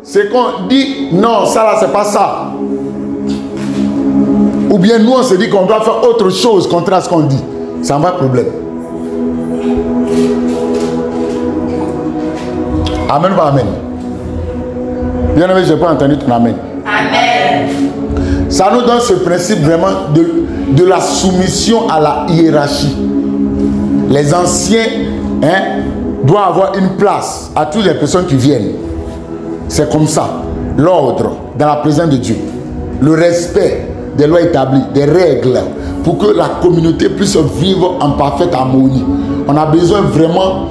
c'est qu'on dit, non, ça là, c'est pas ça. Ou bien nous, on se dit qu'on doit faire autre chose contraire à ce qu'on dit. Ça en va problème. Amen ou pas amen? Bien aimé, je n'ai pas entendu ton amen. Amen. Ça nous donne ce principe vraiment de la soumission à la hiérarchie. Les anciens doivent avoir une place à toutes les personnes qui viennent. C'est comme ça. L'ordre dans la présence de Dieu. Le respect des lois établies, des règles, pour que la communauté puisse vivre en parfaite harmonie. On a besoin vraiment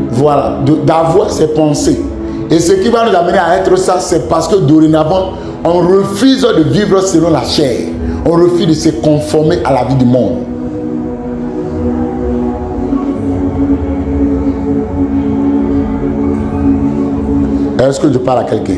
voilà, d'avoir ces pensées. Et ce qui va nous amener à être ça, c'est parce que dorénavant, on refuse de vivre selon la chair. On refuse de se conformer à la vie du monde. Est-ce que je parle à quelqu'un?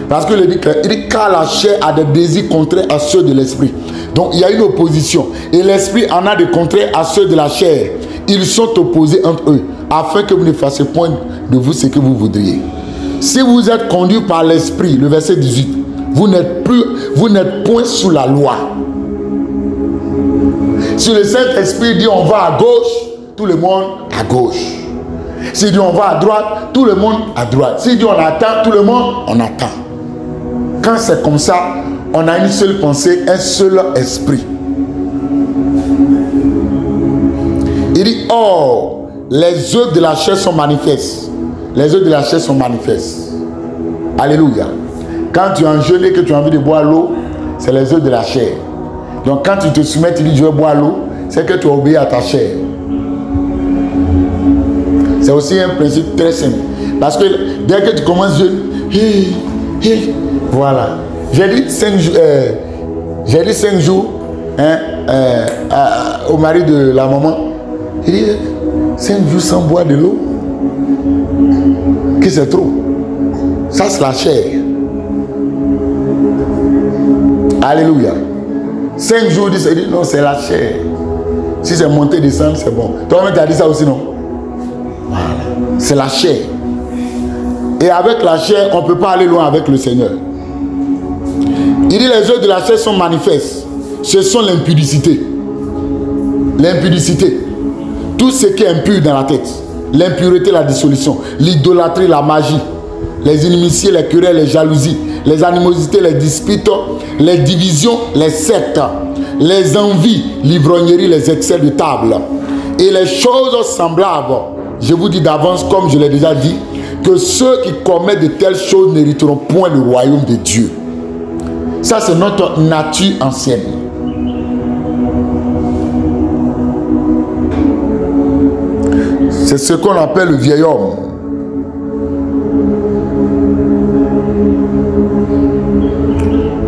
Parce que il dit car la chair a des désirs contraires à ceux de l'esprit. Donc il y a une opposition. Et l'esprit en a des contraires à ceux de la chair. Ils sont opposés entre eux, afin que vous ne fassiez point de vous ce que vous voudriez. Si vous êtes conduit par l'esprit, le verset 18, vous n'êtes point sous la loi. Si le Saint-Esprit dit on va à gauche, tout le monde à gauche. S'il dit on va à droite, tout le monde à droite. S'il dit on attend, tout le monde on attend. Quand c'est comme ça, on a une seule pensée, un seul esprit. Il dit, oh, les œuvres de la chair sont manifestes. Les œuvres de la chair sont manifestes. Alléluia. Quand tu es en jeûne et que tu as envie de boire l'eau, c'est les œuvres de la chair. Donc quand tu te soumets, tu dis je veux boire l'eau, c'est que tu as obéi à ta chair. C'est aussi un principe très simple. Parce que dès que tu commences jeûne, voilà. J'ai dit 5 jours au mari de la maman. Il dit 5 jours sans boire de l'eau. Que c'est trop. Ça c'est la chair. Alléluia. 5 jours, il dit non, c'est la chair. Si c'est monté, descendre, c'est bon. Toi-même, tu as dit ça aussi, non? Voilà. C'est la chair. Et avec la chair, on ne peut pas aller loin avec le Seigneur. Il dit les œuvres de la chair sont manifestes. Ce sont l'impudicité. L'impudicité. Tout ce qui est impur dans la tête. L'impureté, la dissolution. L'idolâtrie, la magie. Les inimitiés, les querelles, les jalousies. Les animosités, les disputes. Les divisions, les sectes. Les envies, l'ivrognerie, les excès de table. Et les choses semblables. Je vous dis d'avance, comme je l'ai déjà dit, que ceux qui commettent de telles choses n'hériteront point le royaume de Dieu. Ça, c'est notre nature ancienne. C'est ce qu'on appelle le vieil homme.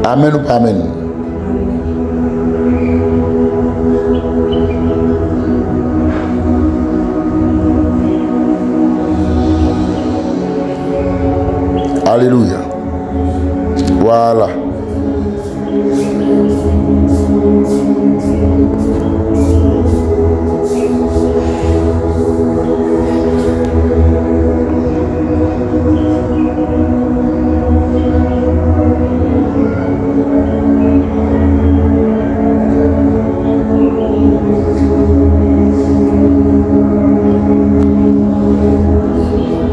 Amen ou pas amen? Alléluia. Voilà.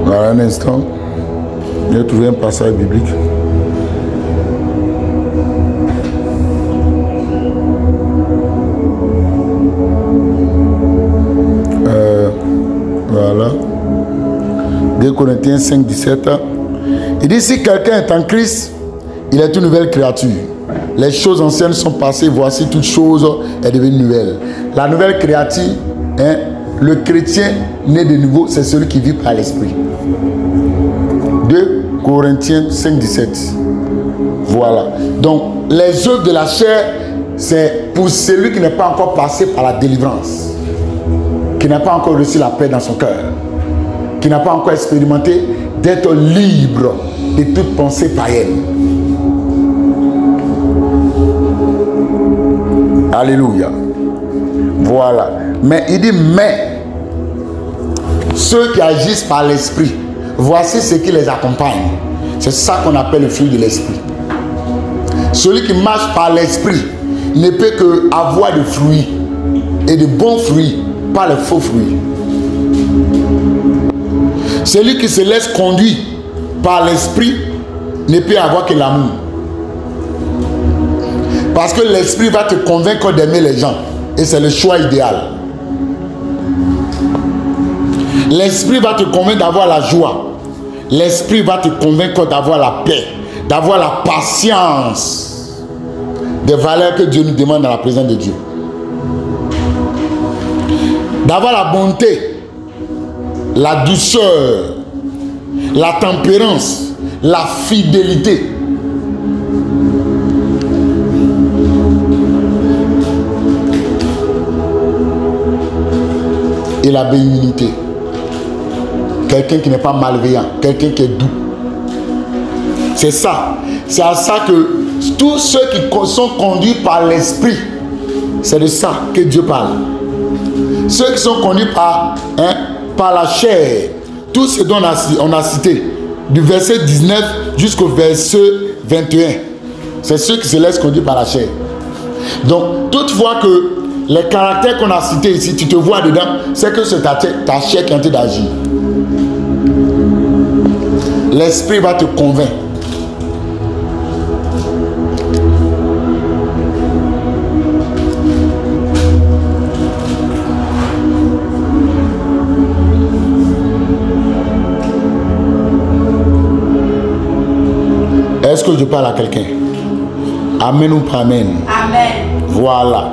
Voilà un instant. J'ai trouvé un passage biblique. Voilà. 2 Corinthiens 5, 17. Il dit, si quelqu'un est en Christ, il est une nouvelle créature. Les choses anciennes sont passées, voici toute chose est devenue nouvelle. La nouvelle créature, hein, le chrétien né de nouveau, c'est celui qui vit par l'esprit. 2 Corinthiens 5, 17. Voilà. Donc, les œuvres de la chair, c'est pour celui qui n'est pas encore passé par la délivrance, qui n'a pas encore reçu la paix dans son cœur, qui n'a pas encore expérimenté d'être libre de toute pensée païenne. Alléluia. Voilà. Mais il dit, mais ceux qui agissent par l'esprit, voici ce qui les accompagne. C'est ça qu'on appelle le fruit de l'esprit. Celui qui marche par l'esprit ne peut que avoir de fruits, et de bons fruits, pas les faux fruits. Celui qui se laisse conduire par l'esprit ne peut avoir que l'amour. Parce que l'esprit va te convaincre d'aimer les gens. Et c'est le choix idéal. L'esprit va te convaincre d'avoir la joie. L'esprit va te convaincre d'avoir la paix, d'avoir la patience. Des valeurs que Dieu nous demande dans la présence de Dieu. D'avoir la bonté, la douceur, la tempérance, la fidélité. Et la bénignité. Quelqu'un qui n'est pas malveillant, quelqu'un qui est doux. C'est ça. C'est à ça que tous ceux qui sont conduits par l'esprit, c'est de ça que Dieu parle. Ceux qui sont conduits par la chair, tout ce dont on a cité, du verset 19 jusqu'au verset 21, c'est ceux qui se laissent conduire par la chair. Donc, toutefois que les caractères qu'on a cités ici, tu te vois dedans, c'est que c'est ta chair qui est en train d'agir. L'esprit va te convaincre. Est-ce que je parle à quelqu'un? Amen ou pas amen? Amen. Voilà.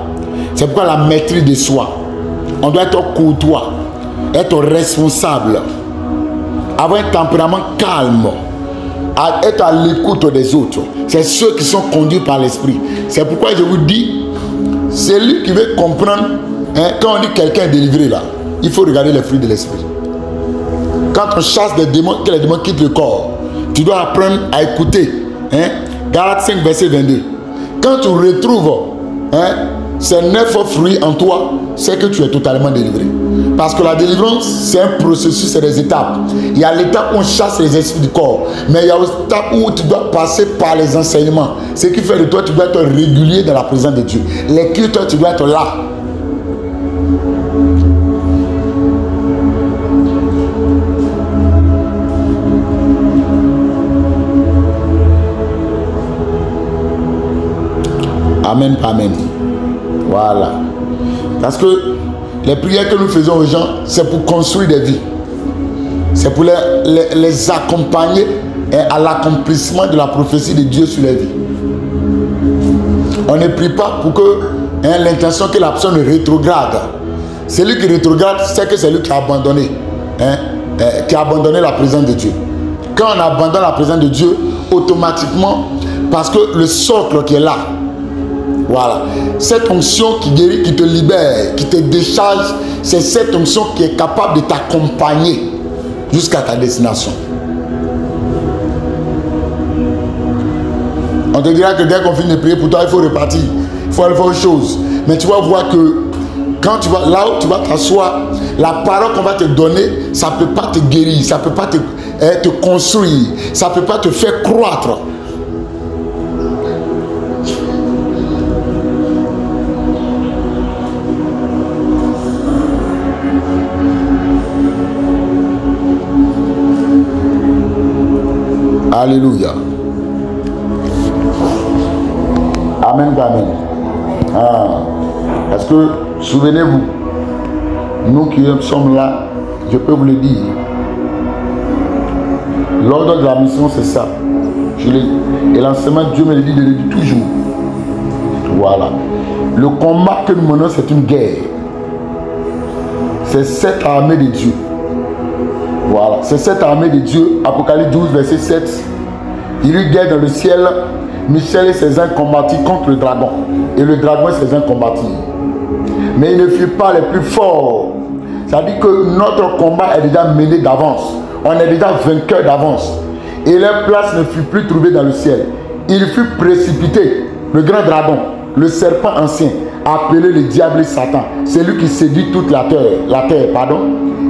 C'est pourquoi la maîtrise de soi. On doit être courtois, être responsable, avoir un tempérament calme, être à l'écoute des autres. C'est ceux qui sont conduits par l'esprit. C'est pourquoi je vous dis, celui qui veut comprendre, quand on dit quelqu'un est délivré là, il faut regarder les fruits de l'esprit. Quand on chasse des démons, que les démons quittent le corps, tu dois apprendre à écouter. Galates 5, verset 22. Quand tu retrouves ces 9 fruits en toi, c'est que tu es totalement délivré. Parce que la délivrance, c'est un processus, c'est des étapes. Il y a l'étape où on chasse les esprits du corps, mais il y a l'étape où tu dois passer par les enseignements. Ce qui fait de toi, tu dois être régulier dans la présence de Dieu. Les cultes, tu dois être là. Amen, amen. Voilà. Parce que les prières que nous faisons aux gens, c'est pour construire des vies. C'est pour les accompagner à l'accomplissement de la prophétie de Dieu sur les vies. On ne prie pas pour que l'intention que la personne rétrograde. Celui qui rétrograde, c'est que c'est lui qui a abandonné. Qui a abandonné la présence de Dieu. Quand on abandonne la présence de Dieu, automatiquement, parce que le socle qui est là, voilà, cette onction qui guérit, qui te libère, qui te décharge, c'est cette onction qui est capable de t'accompagner jusqu'à ta destination. On te dira que dès qu'on finit de prier pour toi, il faut repartir. Il faut aller faire autre chose. Mais tu vas voir que quand tu vas là où tu vas t'asseoir, la parole qu'on va te donner, ça ne peut pas te guérir, ça ne peut pas te construire, ça ne peut pas te faire croître. Alléluia. Amen, amen. Ah. Parce que, souvenez-vous, nous qui sommes là, je peux vous le dire, l'ordre de la mission, c'est ça. Et l'enseignement, Dieu me le dit de le dire toujours. Voilà. Le combat que nous menons, c'est une guerre. C'est cette armée de Dieu. Voilà. C'est cette armée de Dieu. Apocalypse 12, verset 7. Il y eut guerre dans le ciel. Michel et ses anges combattirent contre le dragon. Et le dragon et ses anges combattirent. Mais ils ne furent pas les plus forts. Ça dit que notre combat est déjà mené d'avance. On est déjà vainqueur d'avance. Et leur place ne fut plus trouvée dans le ciel. Il fut précipité, le grand dragon, le serpent ancien, appelé le diable et Satan. C'est lui qui séduit toute la terre, pardon.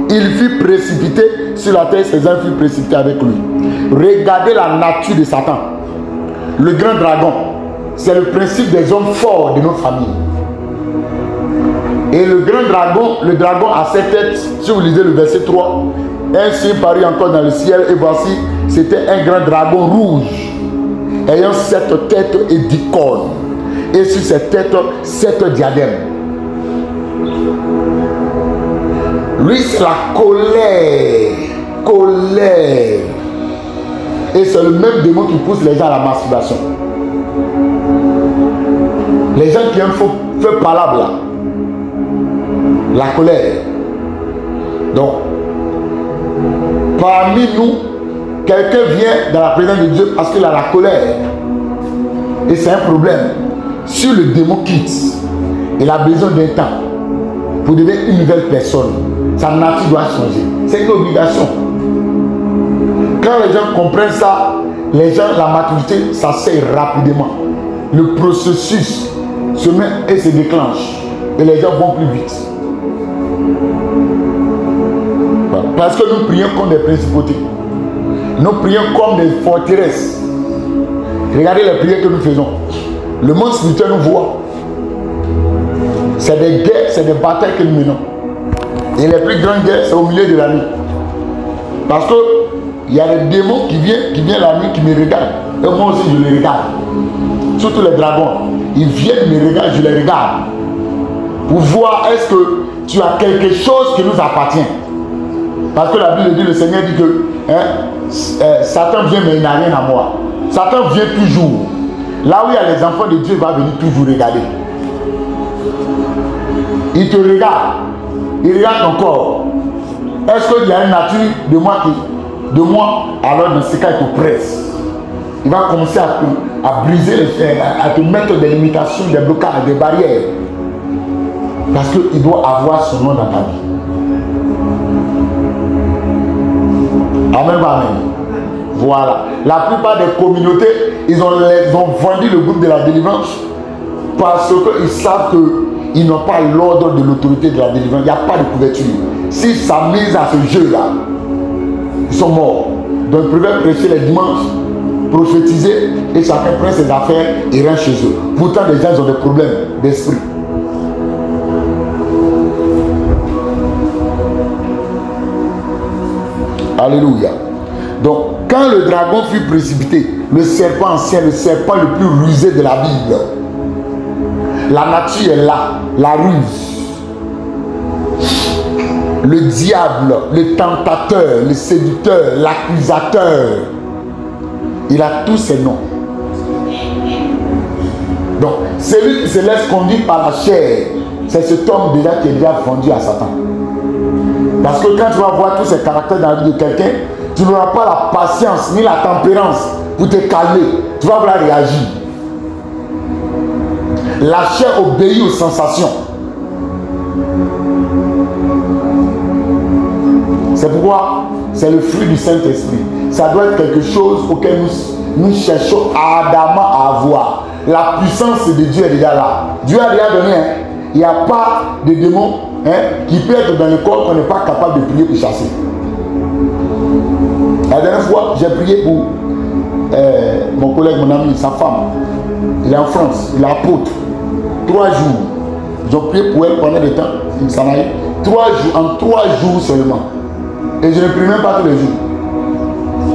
Il fut précipité sur la terre, ses anges furent précipités avec lui. Regardez la nature de Satan. Le grand dragon, c'est le principe des hommes forts de notre famille. Et le dragon a 7 têtes. Si vous lisez le verset 3, un signe parut encore dans le ciel, et voici, c'était un grand dragon rouge, ayant 7 têtes et 10 cornes. Et sur ces têtes, 7 diadèmes. Lui, c'est la colère. Et c'est le même démon qui pousse les gens à la masturbation. Les gens qui aiment faire palabre là. La colère. Donc, parmi nous, quelqu'un vient dans la présence de Dieu parce qu'il a la colère. Et c'est un problème. Si le démon quitte, il a besoin d'un temps pour devenir une nouvelle personne. Sa nature doit changer. C'est une obligation. Quand les gens comprennent ça, les gens, la maturité s'asseye rapidement. Le processus se met et se déclenche. Et les gens vont plus vite. Voilà. Parce que nous prions comme des principautés. Nous prions comme des forteresses. Regardez les prières que nous faisons. Le monde spirituel nous voit. C'est des guerres, c'est des batailles que nous menons. Et les plus grandes guerres, c'est au milieu de la nuit. Parce que il y a des démons qui viennent la nuit, qui me regardent. Et moi aussi, je les regarde. Surtout les dragons. Ils viennent me regarder, je les regarde. Pour voir est-ce que tu as quelque chose qui nous appartient. Parce que la Bible dit, le Seigneur dit que Satan vient mais il n'a rien à moi. Satan vient toujours. Là où il y a les enfants de Dieu, il va venir toujours regarder. Il te regarde. Il regarde ton corps. Est-ce qu'il y a une nature de moi, alors dans ce cas, il te presse. Il va commencer à briser, à te mettre des limitations, des blocages, des barrières. Parce qu'il doit avoir son nom dans ta vie. Amen, amen. Voilà. La plupart des communautés, ils ont vendu le groupe de la délivrance parce qu'ils savent qu'ils n'ont pas l'ordre de l'autorité de la délivrance. Il n'y a pas de couverture. S'ils s'amusent à ce jeu-là, ils sont morts. Donc ils préfèrent prêcher les dimanches, prophétiser, et chacun prend ses affaires et rentre chez eux. Pourtant, les gens ont des problèmes d'esprit. Alléluia. Donc, quand le dragon fut précipité, le serpent ancien, le serpent le plus rusé de la Bible, la nature est là, la ruse. Le diable, le tentateur, le séducteur, l'accusateur, il a tous ses noms. Donc, celui qui se laisse conduire par la chair, c'est cet homme déjà qui est déjà vendu à Satan. Parce que quand tu vas voir tous ces caractères dans la vie de quelqu'un, tu n'auras pas la patience ni la tempérance pour te calmer. Tu vas vouloir réagir. La chair obéit aux sensations. C'est pourquoi c'est le fruit du Saint-Esprit. Ça doit être quelque chose auquel nous cherchons ardemment à avoir. La puissance de Dieu est déjà là. Dieu a déjà donné. Il n'y a pas de démon qui peut être dans le corps qu'on n'est pas capable de prier pour chasser. La dernière fois, j'ai prié pour mon collègue, mon ami, sa femme. Il est en France, il est apôtre. 3 jours. Ils ont prié pour elle pendant des temps. Il s'en a eu. 3 jours, en 3 jours seulement. Et je ne prie même pas tous les jours.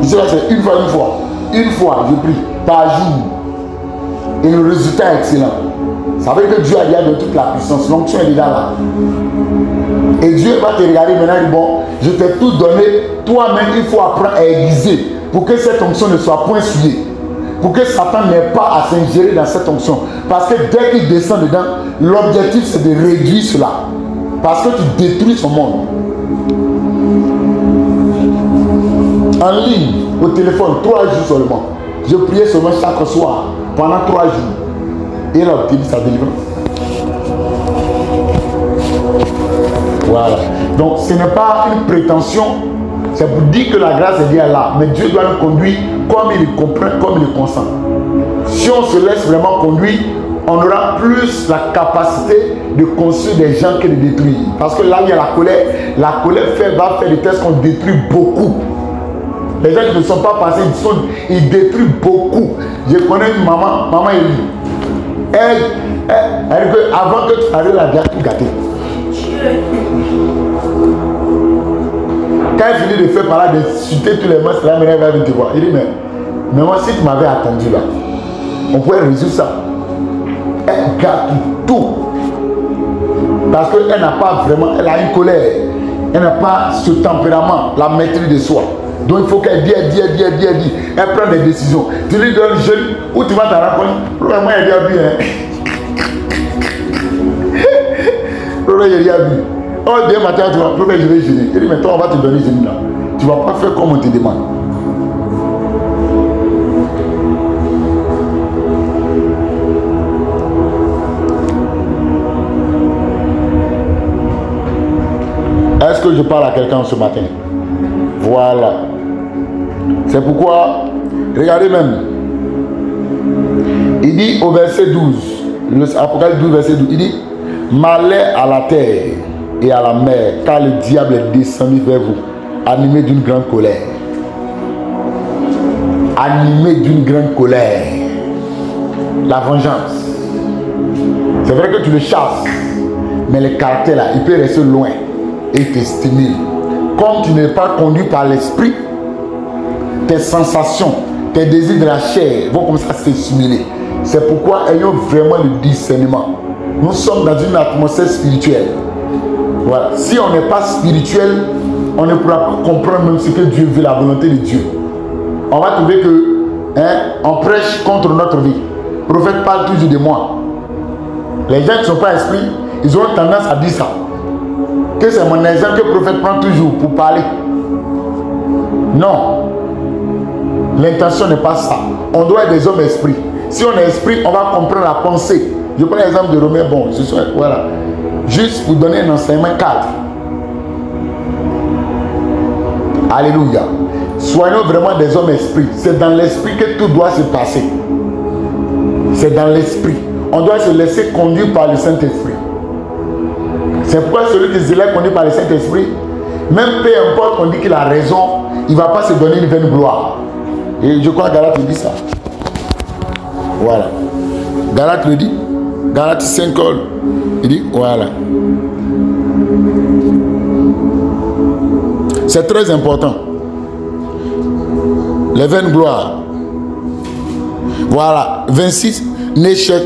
Ici, là, c'est une fois. Une fois, je prie par jour. Et le résultat est excellent. Ça veut dire que Dieu a déjà donné toute la puissance. L'onction est déjà là. Et Dieu va te regarder maintenant et dire, bon, je t'ai tout donné. Toi-même, il faut apprendre à aiguiser pour que cette onction ne soit point souillée. Pour que Satan n'ait pas à s'ingérer dans cette onction. Parce que dès qu'il descend dedans, l'objectif c'est de réduire cela. Parce que tu détruis son monde. En ligne, au téléphone, 3 jours seulement. Je priais seulement chaque soir, pendant 3 jours. Et il a obtenu sa délivrance. Voilà. Donc ce n'est pas une prétention. C'est pour dire que la grâce est bien là. Mais Dieu doit nous conduire comme il comprend, comme il consent. Si on se laisse vraiment conduire, on aura plus la capacité de construire des gens que de détruire. Parce que là où il y a la colère va faire des tests qu'on détruit beaucoup. Les gens qui ne sont pas passés, ils détruisent beaucoup. Je connais une maman Élie. Elle dit avant que tu arrives, elle a déjà tout gâté. Quand elle finit de faire par là, d'insulter tous les monstres, là, elle va venir te voir. Il dit, mais moi, si tu m'avais attendu là, on pourrait résoudre ça. Elle gâte tout. Parce qu'elle n'a pas vraiment, elle a une colère. Elle n'a pas ce tempérament, la maîtrise de soi. Donc il faut qu'elle dise. Elle prend des décisions. Tu lui donnes jeune, où tu vas te rencontrer. Moi, elle dit, il a vu. Oh, demain matin, tu vas je vais gêner. Il dit, mais toi, on va te donner gêner là. Tu ne vas pas faire comme on te demande. Est-ce que je parle à quelqu'un ce matin? Voilà. C'est pourquoi, regardez même. Il dit au verset 12, Apocalypse 12, verset 12, il dit, malheur à la terre et à la mer, car le diable est descendu vers vous, animé d'une grande colère. Animé d'une grande colère. La vengeance. C'est vrai que tu le chasses, mais le caractère là, il peut rester loin et te stimule. Comme tu n'es pas conduit par l'esprit, tes sensations, tes désirs de la chair vont commencer à se stimuler. C'est pourquoi ayons vraiment le discernement. Nous sommes dans une atmosphère spirituelle. Voilà. Si on n'est pas spirituel, on ne pourra pas comprendre même ce que Dieu veut, la volonté de Dieu. On va trouver que on prêche contre notre vie. Le prophète parle toujours de moi. Les gens qui ne sont pas esprits, ils ont tendance à dire ça. Que c'est mon exemple que le prophète prend toujours pour parler. Non. L'intention n'est pas ça. On doit être des hommes esprits. Si on est esprit, on va comprendre la pensée. Je prends l'exemple de Romain. Bon, voilà. Juste pour donner un enseignement cadre. Alléluia. Soyons vraiment des hommes esprits. C'est dans l'esprit que tout doit se passer. C'est dans l'esprit. On doit se laisser conduire par le Saint-Esprit. C'est pourquoi celui qui se laisse conduire par le Saint-Esprit, même peu importe qu'on dit qu'il a raison, il ne va pas se donner une vaine gloire. Et je crois que Galate dit ça. Voilà. Galate le dit. Galate 5, il dit, voilà. C'est très important. Les vaines gloires. Voilà. 26,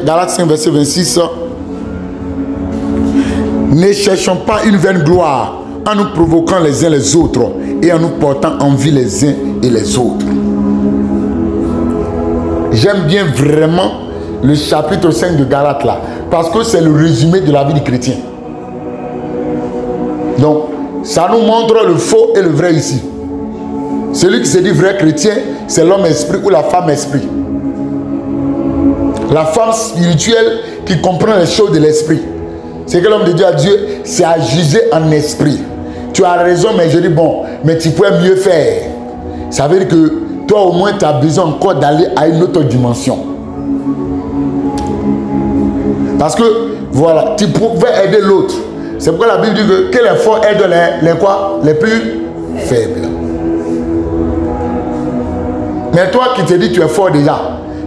Galate 5, verset 26. Ne cherchons pas une vaine gloire en nous provoquant les uns les autres et en nous portant envie les uns et les autres. J'aime bien vraiment le chapitre 5 de Galates là, parce que c'est le résumé de la vie du chrétien. Donc, ça nous montre le faux et le vrai ici. Celui qui se dit vrai chrétien, c'est l'homme esprit ou la femme esprit. La femme spirituelle qui comprend les choses de l'esprit. C'est que l'homme de Dieu a Dieu, c'est à juger en esprit. Tu as raison, mais je dis bon, mais tu pourrais mieux faire. Ça veut dire que toi au moins tu as besoin encore d'aller à une autre dimension. Parce que, voilà, tu pouvais aider l'autre. C'est pourquoi la Bible dit que les forts aident les plus faibles. Mais toi qui te dis que tu es fort déjà,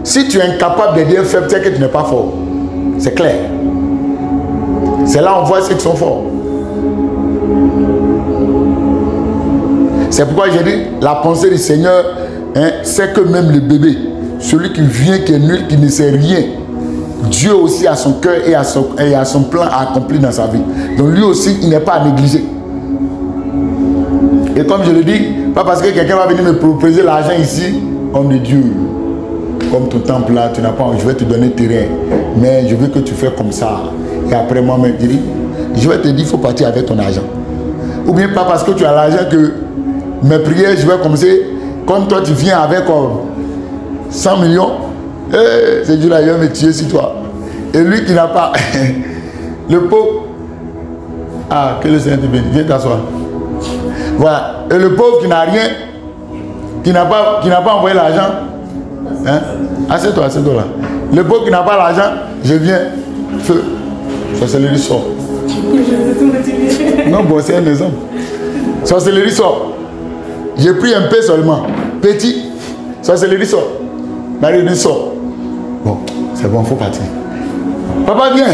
si tu es incapable d'aider un faible, c'est que tu n'es pas fort. C'est clair. C'est là où on voit ceux qui sont forts. C'est pourquoi j'ai dit, la pensée du Seigneur, hein, c'est que même le bébé, celui qui vient, qui est nul, qui ne sait rien, Dieu aussi a son cœur et a son plan accompli dans sa vie. Donc lui aussi, il n'est pas à négliger. Et comme je le dis, pas parce que quelqu'un va venir me proposer l'argent ici, homme de Dieu, comme ton temple là, tu n'as pas, je vais te donner terrain, mais je veux que tu fais comme ça. Et après moi-même, je vais te dire, il faut partir avec ton argent. Ou bien pas parce que tu as l'argent que mes prières, je vais commencer, comme toi tu viens avec 100 millions, ce Dieu-là, il va me tuer sur toi. Et lui qui n'a pas, le pauvre, que le Seigneur te bénisse, viens t'asseoir. Voilà. Et le pauvre qui n'a rien, qui n'a pas envoyé l'argent, hein? Assieds-toi là. Le pauvre qui n'a pas l'argent, je viens, feu, sorcellerie sort. Non, bon, c'est un exemple. Sorcellerie sort. J'ai pris un peu seulement. Petit, sorcellerie sort. Marie sort. Bon, c'est bon, il faut partir. Papa, viens.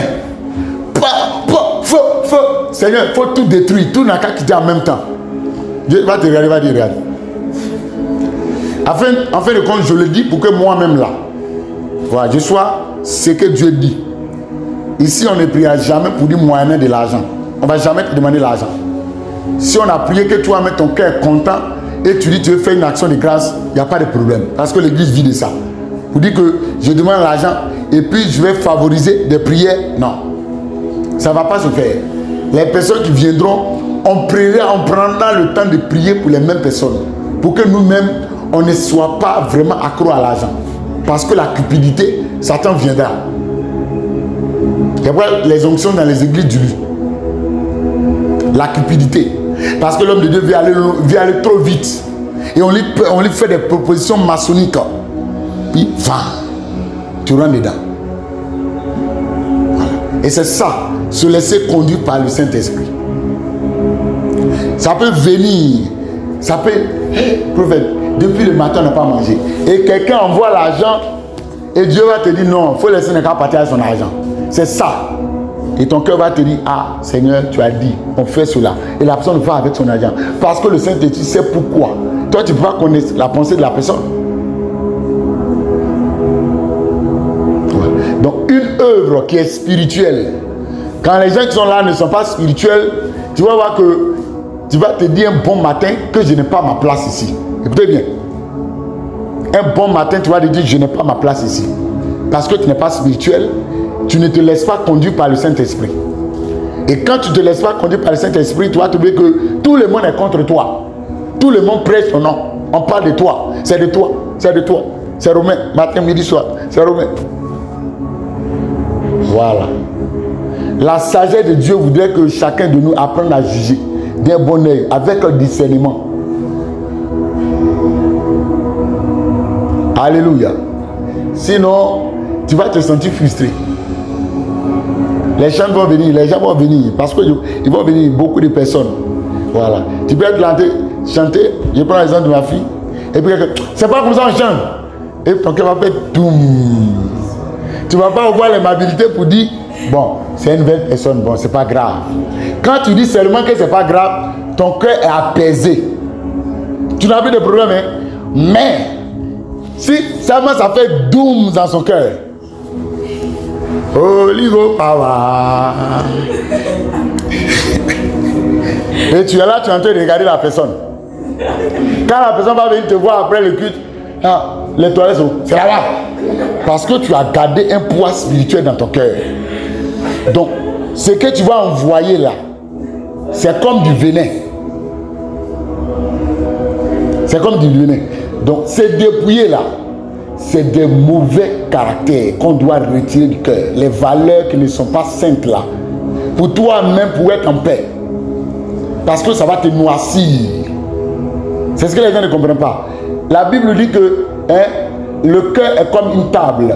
Feu. Seigneur, il faut tout détruire. Tout n'a qu'à quitter en même temps. Dieu va te regarder, va dire, regarde. En fin de compte, je le dis pour que moi-même là, voilà, je sois ce que Dieu dit. Ici, on ne priera jamais pour dire moyen de l'argent. On ne va jamais te demander l'argent. Si on a prié que toi, ton cœur est content et tu dis que tu veux faire une action de grâce, il n'y a pas de problème. Parce que l'église vit de ça. Vous dites que je demande l'argent et puis je vais favoriser des prières. Non. Ça ne va pas se faire. Les personnes qui viendront, on prendra le temps de prier pour les mêmes personnes. Pour que nous-mêmes, on ne soit pas vraiment accro à l'argent. Parce que la cupidité, Satan viendra. Et voilà les onctions dans les églises du lit. La cupidité. Parce que l'homme de Dieu veut aller trop vite. Et on lui fait des propositions maçonniques. Puis, va. Tu rentres dedans. Voilà. Et c'est ça, se laisser conduire par le Saint-Esprit. Ça peut venir. Ça peut... Hey, prophète, depuis le matin, on n'a pas mangé. Et quelqu'un envoie l'argent et Dieu va te dire non, il faut laisser quelqu'un partir avec son argent. C'est ça. Et ton cœur va te dire, ah Seigneur, tu as dit, on fait cela. Et la personne va avec son argent. Parce que le Saint-Esprit sait pourquoi. Toi, tu ne peux pas connaître la pensée de la personne. Ouais. Donc, une œuvre qui est spirituelle, quand les gens qui sont là ne sont pas spirituels, tu vas voir que tu vas te dire un bon matin que je n'ai pas ma place ici. Écoutez bien. Un bon matin, tu vas te dire, je n'ai pas ma place ici. Parce que tu n'es pas spirituel. Tu ne te laisses pas conduire par le Saint-Esprit. Et quand tu ne te laisses pas conduire par le Saint-Esprit, tu vas trouver que tout le monde est contre toi. Tout le monde prêche ton nom. On parle de toi. C'est de toi. C'est de toi. C'est Romain. Matin, midi, soir. C'est Romain. Voilà. La sagesse de Dieu voudrait que chacun de nous apprenne à juger d'un bon œil, avec un discernement. Alléluia. Sinon, tu vas te sentir frustré. Les gens vont venir, parce qu'ils vont venir, beaucoup de personnes. Voilà. Tu peux être chanter, je prends l'exemple de ma fille, et puis c'est pas comme ça on chante. Et ton cœur va faire tout. Tu ne vas pas avoir l'amabilité pour dire, bon, c'est une belle personne, bon, c'est pas grave. Quand tu dis seulement que c'est pas grave, ton cœur est apaisé. Tu n'as plus de problème, hein? Mais, si seulement ça fait doom dans son cœur, Holy Power. Et tu es là, tu es en train de regarder la personne. Quand la personne va venir te voir après le culte, les toilettes sont, c'est là-bas. Parce que tu as gardé un poids spirituel dans ton cœur. Donc, ce que tu vas envoyer là, c'est comme du venin. C'est comme du venin. Donc, ces dépouillés là, c'est des mauvais caractères qu'on doit retirer du cœur. Les valeurs qui ne sont pas saintes là. Pour toi-même, pour être en paix. Parce que ça va te noircir. C'est ce que les gens ne comprennent pas. la Bible dit que le cœur est comme une table.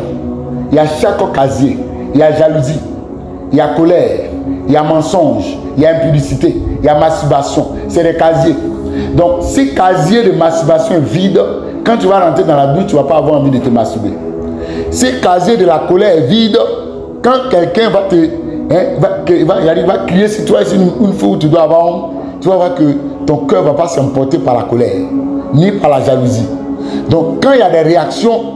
Il y a chaque casier. Il y a jalousie, il y a colère, il y a mensonge, il y a impudicité, il y a masturbation. C'est des casiers. Donc, si casier de masturbation est vide, quand tu vas rentrer dans la douche, tu ne vas pas avoir envie de te masturber. Si casier de la colère est vide, quand quelqu'un va va crier sur toi, c'est une fois où tu dois avoir honte, tu vas voir que ton cœur ne va pas s'emporter par la colère, ni par la jalousie. Donc, quand il y a des réactions,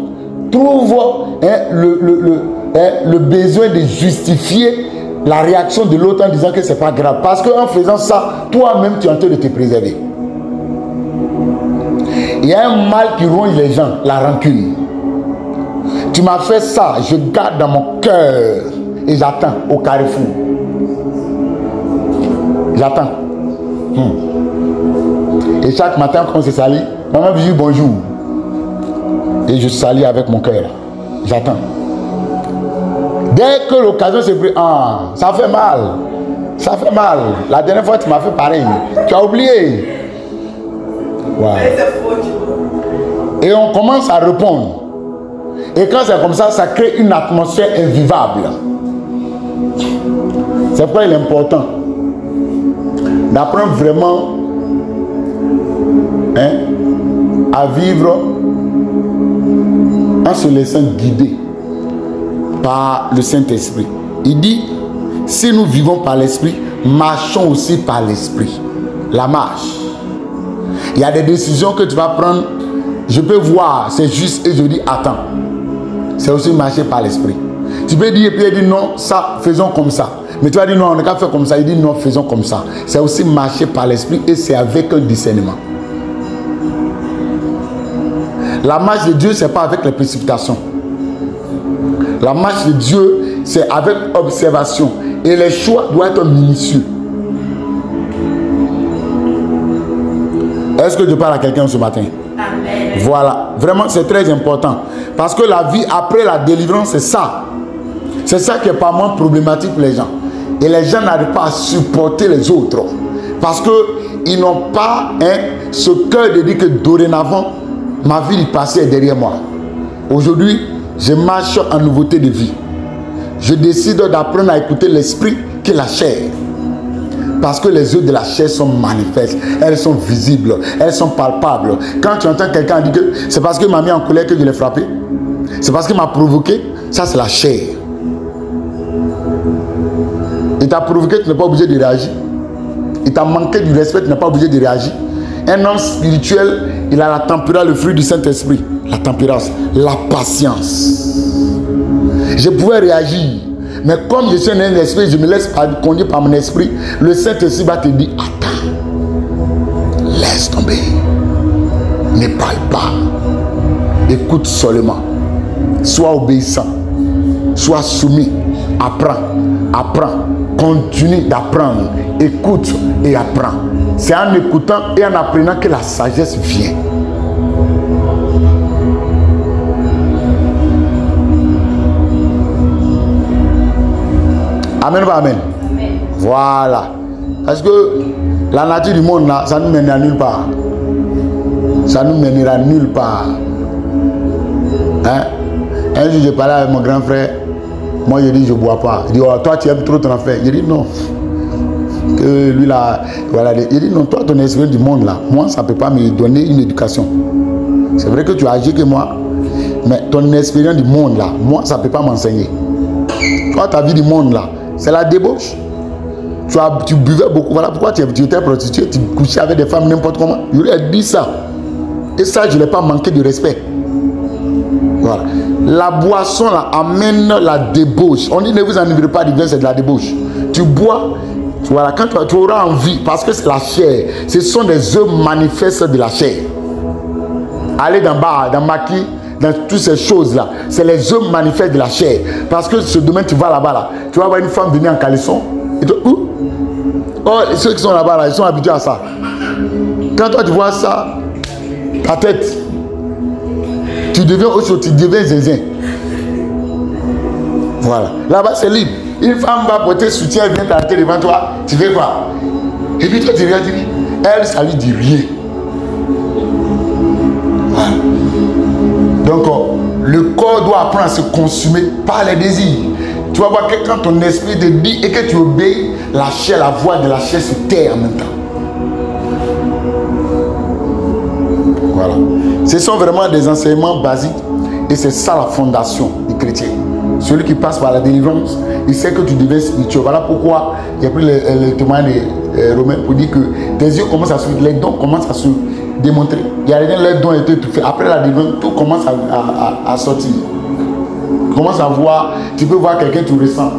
trouve le besoin de justifier la réaction de l'autre en disant que c'est pas grave. Parce qu'en faisant ça, toi-même, tu es en train de te préserver. Il y a un mal qui ronge les gens, la rancune. Tu m'as fait ça, je garde dans mon cœur et j'attends au carrefour. J'attends. Et chaque matin, quand on se salue, maman me dit bonjour. Et je salue avec mon cœur. J'attends. Dès que l'occasion se présente, ça fait mal. Ça fait mal. La dernière fois, tu m'as fait pareil. Tu as oublié. Wow. Et on commence à répondre. Et quand c'est comme ça, ça crée une atmosphère invivable. C'est pourquoi il est important d'apprendre vraiment à vivre en se laissant guider par le Saint-Esprit. Il dit, si nous vivons par l'Esprit, marchons aussi par l'Esprit. La marche. Il y a des décisions que tu vas prendre. Je peux voir, c'est juste, et je dis, attends. C'est aussi marcher par l'Esprit. Tu peux dire, et puis il dit, non, ça, faisons comme ça. Mais tu vas dire, non, on n'a qu'à faire comme ça. Il dit, non, faisons comme ça. C'est aussi marcher par l'Esprit et c'est avec un discernement. La marche de Dieu, ce n'est pas avec les précipitations. La marche de Dieu, c'est avec observation. Et les choix doivent être minutieux. Est-ce que je parle à quelqu'un ce matin? Amen. Voilà. Vraiment, c'est très important. Parce que la vie après la délivrance, c'est ça. C'est ça qui est pas moins problématique pour les gens. Et les gens n'arrivent pas à supporter les autres. Parce qu'ils n'ont pas ce cœur de dire que dorénavant, ma vie du passé est derrière moi. Aujourd'hui, je marche en nouveauté de vie. Je décide d'apprendre à écouter l'esprit que la chair. Parce que les œuvres de la chair sont manifestes. Elles sont visibles. Elles sont palpables. Quand tu entends quelqu'un dire que c'est parce qu'il m'a mis en colère que je l'ai frappé. C'est parce qu'il m'a provoqué. Ça, c'est la chair. Il t'a provoqué, tu n'es pas obligé de réagir. Il t'a manqué du respect, tu n'es pas obligé de réagir. Un homme spirituel, il a la tempérance, le fruit du Saint-Esprit. La tempérance, la patience. Je pouvais réagir. Mais comme je suis un esprit, je me laisse conduire par mon esprit. Le Saint-Esprit va te dire, attends. Laisse tomber. Ne parle pas. Écoute seulement. Sois obéissant. Sois soumis. Apprends. Apprends. Continue d'apprendre. Écoute et apprends. C'est en écoutant et en apprenant que la sagesse vient. Amen, amen. Amen. Voilà. Parce que la nature du monde là, ça ne nous mènera nulle part. Ça ne nous mènera nulle part. Hein? Un jour, je parlais avec mon grand frère. Moi, je dis, je ne bois pas. Il dit, oh, toi, tu aimes trop ton affaire. Je dis, non. Que lui là, voilà. Il dit, non, toi, ton expérience du monde là, moi, ça ne peut pas me donner une éducation. C'est vrai que tu as agi que moi, mais ton expérience du monde là, moi, ça ne peut pas m'enseigner. Toi, ta vie du monde là, c'est la débauche. Tu buvais beaucoup. Voilà pourquoi tu étais prostituée. Tu couchais avec des femmes n'importe comment. Je lui ai dit ça. Et ça, je n'ai pas manqué de respect. Voilà. La boisson là amène la débauche. On dit ne vous enivrez pas du vin, c'est de la débauche. Tu bois. Voilà, quand tu auras envie, parce que c'est la chair. Ce sont des œuvres manifestes de la chair. Aller dans bar, dans maquis, dans toutes ces choses-là, c'est les œuvres manifestes de la chair. Parce que ce domaine, tu vas là-bas, là, tu vas voir une femme venir en caleçon. Et toi, où? Oh, ceux qui sont là-bas, là, ils sont habitués à ça. Quand toi, tu vois ça, ta tête, tu deviens autre chose, tu deviens zinzin. Voilà. Là-bas, c'est libre. Une femme va porter soutien, elle vient t'arrêter devant toi, tu fais quoi? Et puis toi, tu viens dire, elle, ça lui dit rien. Donc, le corps doit apprendre à se consumer par les désirs. Tu vas voir que quand ton esprit te dit et que tu obéis, la chair, la voix de la chair se tait en même temps. Voilà. Ce sont vraiment des enseignements basiques et c'est ça la fondation du chrétien. Celui qui passe par la délivrance, il sait que tu deviens spirituel. Voilà pourquoi il y a pris le témoignage de Romains pour dire que tes yeux commencent à se... Les dons commencent à se démontrer. Il y a rien, les dons étaient tout faits. Après la délivrance, tout commence à sortir. Tu commences à voir, tu peux voir quelqu'un, tu ressens.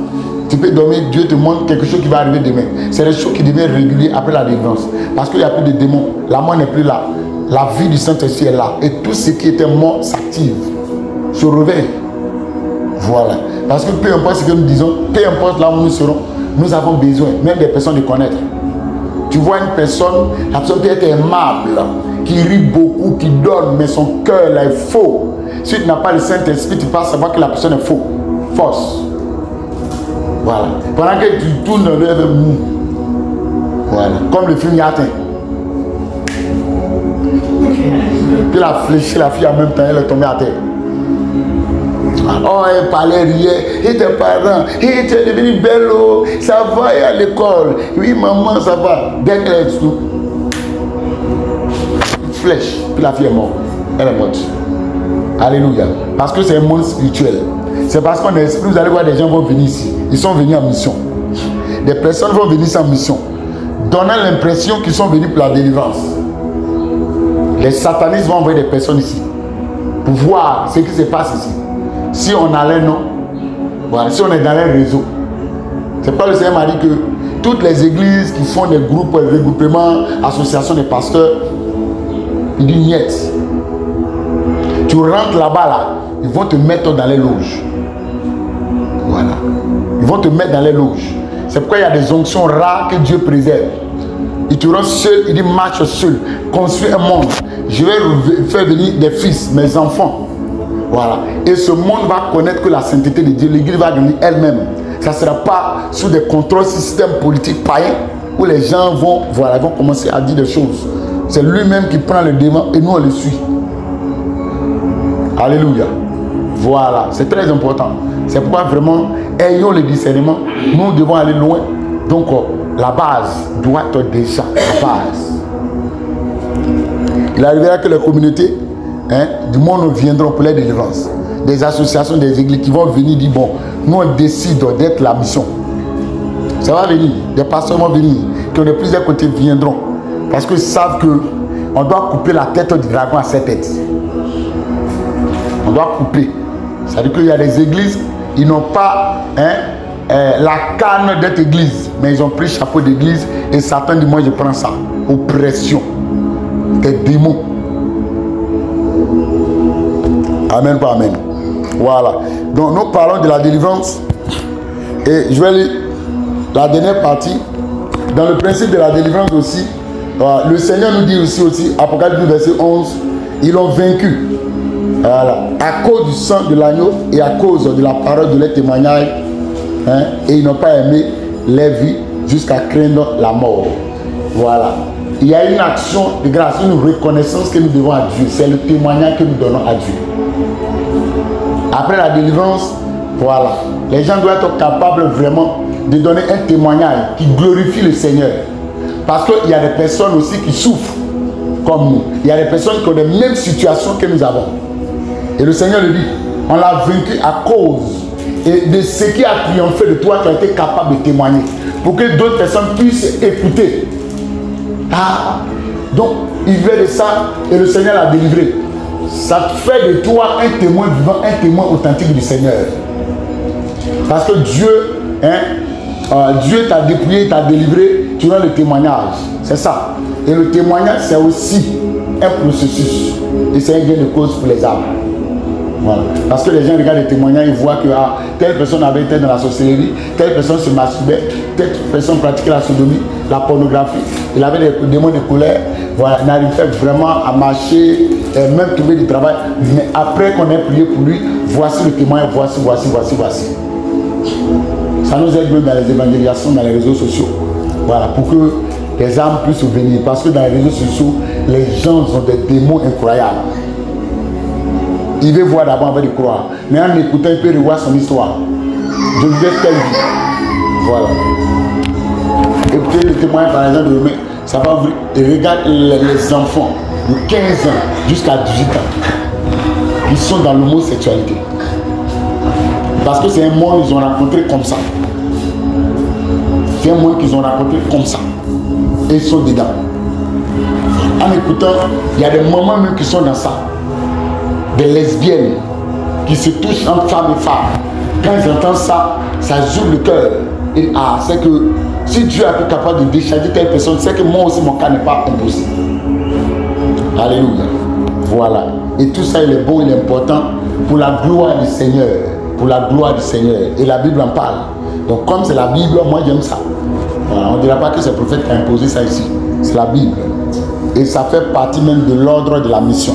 Tu peux dormir, Dieu te montre quelque chose qui va arriver demain. C'est des choses qui deviennent régulières après la délivrance. Parce qu'il n'y a plus de démons. La mort n'est plus là. La vie du Saint-Esprit est là. Et tout ce qui était mort s'active, se réveille. Voilà. Parce que peu importe ce que nous disons, peu importe là où nous serons, nous avons besoin, même des personnes, de connaître. Tu vois une personne, la personne peut être aimable, qui rit beaucoup, qui donne, mais son cœur là est faux. Si tu n'as pas le Saint-Esprit, tu vas savoir que la personne est fausse. Voilà. Pendant que tu tournes le rêve mou. Voilà. Comme le film Yatin. Puis la fléchie, la fille en même temps, elle est tombée à terre. Oh, elle parlait, riait, et tes parents, et tu es devenue belle, oh, ça va, et à l'école. Oui, maman, ça va. Dès qu'elle est sous, une flèche, puis la fille est morte. Elle est morte. Alléluia. Parce que c'est un monde spirituel. C'est parce qu'on est, vous allez voir des gens vont venir ici. Ils sont venus en mission. Des personnes vont venir ici en mission, donnant l'impression qu'ils sont venus pour la délivrance. Les satanistes vont envoyer des personnes ici pour voir ce qui se passe ici. Si on allait, non. Voilà, si on est dans les réseaux. C'est pas le Seigneur m'a dit que toutes les églises qui font des groupes, regroupements, associations de pasteurs, il dit niet. Tu rentres là-bas, là, ils vont te mettre dans les loges. Voilà. Ils vont te mettre dans les loges. C'est pourquoi il y a des onctions rares que Dieu préserve. Il te rend seul, il dit marche seul, construis un monde. Je vais faire venir des fils, mes enfants. Voilà. Et ce monde va connaître que la sainteté de Dieu, l'Église va devenir elle-même. Ça ne sera pas sous des contrôles systèmes politiques païens où les gens vont, voilà, vont commencer à dire des choses. C'est lui-même qui prend le démon et nous on le suit. Alléluia. Voilà, c'est très important. C'est pourquoi vraiment, ayons le discernement. Nous devons aller loin. Donc, la base doit être déjà la base. Il arrivera que les communautés du monde viendront pour les délivrances. Des associations, des églises qui vont venir dire, bon, nous on décide d'être la mission. Ça va venir. Des pasteurs vont venir, qui ont de plusieurs côtés viendront. Parce qu'ils savent qu'on doit couper la tête du dragon à 7 têtes. On doit couper. C'est-à-dire qu'il y a des églises, ils n'ont pas la canne d'être église, mais ils ont pris chapeau d'église et Satan dit, moi je prends ça. Oppression. Des démons. Amen, pas amen. Voilà. Donc nous parlons de la délivrance. Et je vais lire la dernière partie. Dans le principe de la délivrance aussi, le Seigneur nous dit aussi, Apocalypse verset 11, ils l'ont vaincu. Voilà. À cause du sang de l'agneau et à cause de la parole de leur témoignage. Et ils n'ont pas aimé les vies jusqu'à craindre la mort. Voilà. Il y a une action de grâce, une reconnaissance que nous devons à Dieu. C'est le témoignage que nous donnons à Dieu. Après la délivrance, voilà. Les gens doivent être capables vraiment de donner un témoignage qui glorifie le Seigneur. Parce qu'il y a des personnes aussi qui souffrent comme nous. Il y a des personnes qui ont les mêmes situations que nous avons. Et le Seigneur le dit, on l'a vaincu à cause de ce qui a triomphé de toi, tu as été capable de témoigner. Pour que d'autres personnes puissent écouter. Ah, donc il veut de ça et le Seigneur l'a délivré. Ça fait de toi un témoin vivant, un témoin authentique du Seigneur. Parce que Dieu, Dieu t'a dépouillé, t'a délivré, tu as le témoignage. C'est ça. Et le témoignage, c'est aussi un processus. Et c'est un gain de cause pour les âmes. Voilà. Parce que les gens regardent les témoignages, ils voient que telle personne avait été dans la sorcellerie, telle personne se masturbait, telle personne pratiquait la sodomie, la pornographie, il avait des démons de colère, voilà, il n'arrivait vraiment à marcher, même trouver du travail. Mais après qu'on ait prié pour lui, voici le témoignage, voici. Ça nous aide même dans les évangélisations, dans les réseaux sociaux. Voilà, pour que les âmes puissent venir. Parce que dans les réseaux sociaux, les gens ont des démons incroyables. Il veut voir d'abord avant de croire. Mais en écoutant, il peut revoir son histoire. Je vous ai fait vie. Voilà. Écoutez le témoin par exemple de ça va ouvrir. Et regarde les enfants de 15 ans jusqu'à 18 ans. Ils sont dans l'homosexualité. Parce que c'est un monde qu'ils ont rencontré comme ça. C'est un monde qu'ils ont rencontré comme ça. Et ils sont dedans. En écoutant, il y a des mamans même qui sont dans ça. Des lesbiennes qui se touchent entre femmes et femmes. Quand ils entendent ça, ça joue le cœur. Et c'est que si Dieu a été capable de décharger telle personne, c'est que moi aussi mon cas n'est pas impossible. Alléluia. Voilà. Et tout ça, il est bon, il est important pour la gloire du Seigneur. Pour la gloire du Seigneur. Et la Bible en parle. Donc comme c'est la Bible, moi j'aime ça. Voilà. On ne dira pas que c'est le prophète qui a imposé ça ici. C'est la Bible. Et ça fait partie même de l'ordre de la mission.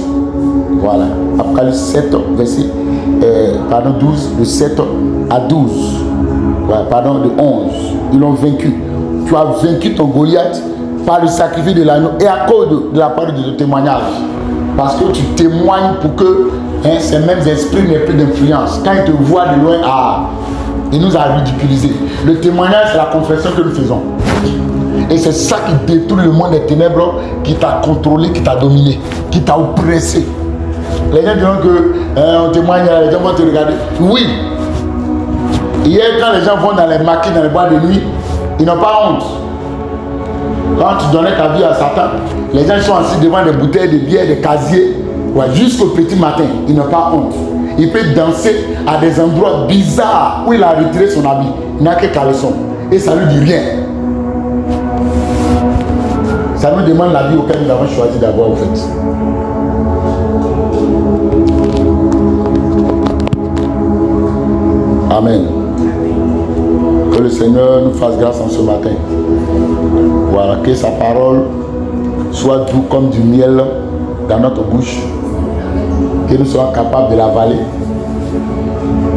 Voilà. Apocalypse 7, verset 12, de 7 à 12. Ouais, pardon, de 11. Ils l'ont vaincu. Tu as vaincu ton Goliath par le sacrifice de l'agneau et à cause de la parole de ton témoignage. Parce que tu témoignes pour que ces mêmes esprits n'aient plus d'influence. Quand ils te voient de loin, il nous a ridiculisés. Le témoignage, c'est la confession que nous faisons. Et c'est ça qui détruit le monde des ténèbres, qui t'a contrôlé, qui t'a dominé, qui t'a oppressé. Les gens diront que on témoigne, les gens vont te regarder. Oui. Hier, quand les gens vont dans les maquis, dans les bois de nuit, ils n'ont pas honte. Quand tu donnais ta vie à Satan, les gens sont assis devant des bouteilles de bière, des casiers, ouais, jusqu'au petit matin. Ils n'ont pas honte. Il peut danser à des endroits bizarres où il a retiré son habit. Il n'a que caleçon. Et ça ne lui dit rien. Ça nous demande la vie auquel nous avons choisi d'avoir, en fait. Amen. Que le Seigneur nous fasse grâce en ce matin. Voilà, que sa parole soit douce comme du miel dans notre bouche. Que nous soyons capables de l'avaler.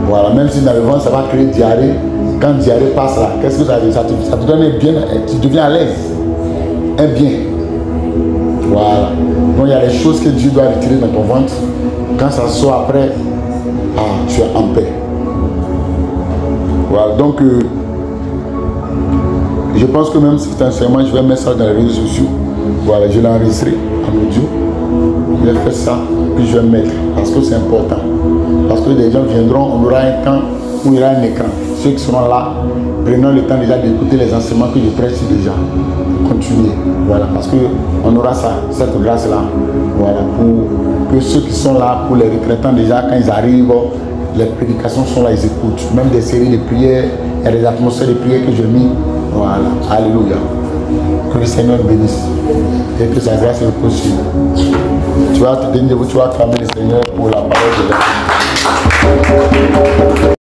Voilà, même si dans le ventre ça va créer diarrhée. Quand diarrhée passe là, qu'est-ce que ça veut dire? Ça te donne un bien, tu deviens à l'aise. Un bien. Voilà. Donc il y a des choses que Dieu doit retirer dans ton ventre. Quand ça sort après, tu es en paix. Voilà, donc je pense que même cet enseignement, je vais mettre ça dans les réseaux sociaux. Voilà, je l'ai enregistré en audio. Je vais faire ça, puis je vais mettre, parce que c'est important. Parce que les gens viendront, on aura un temps où il y aura un écran. Ceux qui seront là, prenons le temps déjà d'écouter les enseignements que je prêche déjà. Continuez, voilà, parce qu'on aura ça, cette grâce-là. Voilà, pour que ceux qui sont là, pour les retraitants déjà, quand ils arrivent, les prédications sont là, ils écoutent. Même des séries de prières, il y a des atmosphères de prières que j'ai mis. Voilà, alléluia. Que le Seigneur bénisse et que sa grâce est possible. Tu vas te donner, tu vas acclamer le Seigneur pour la parole de Dieu.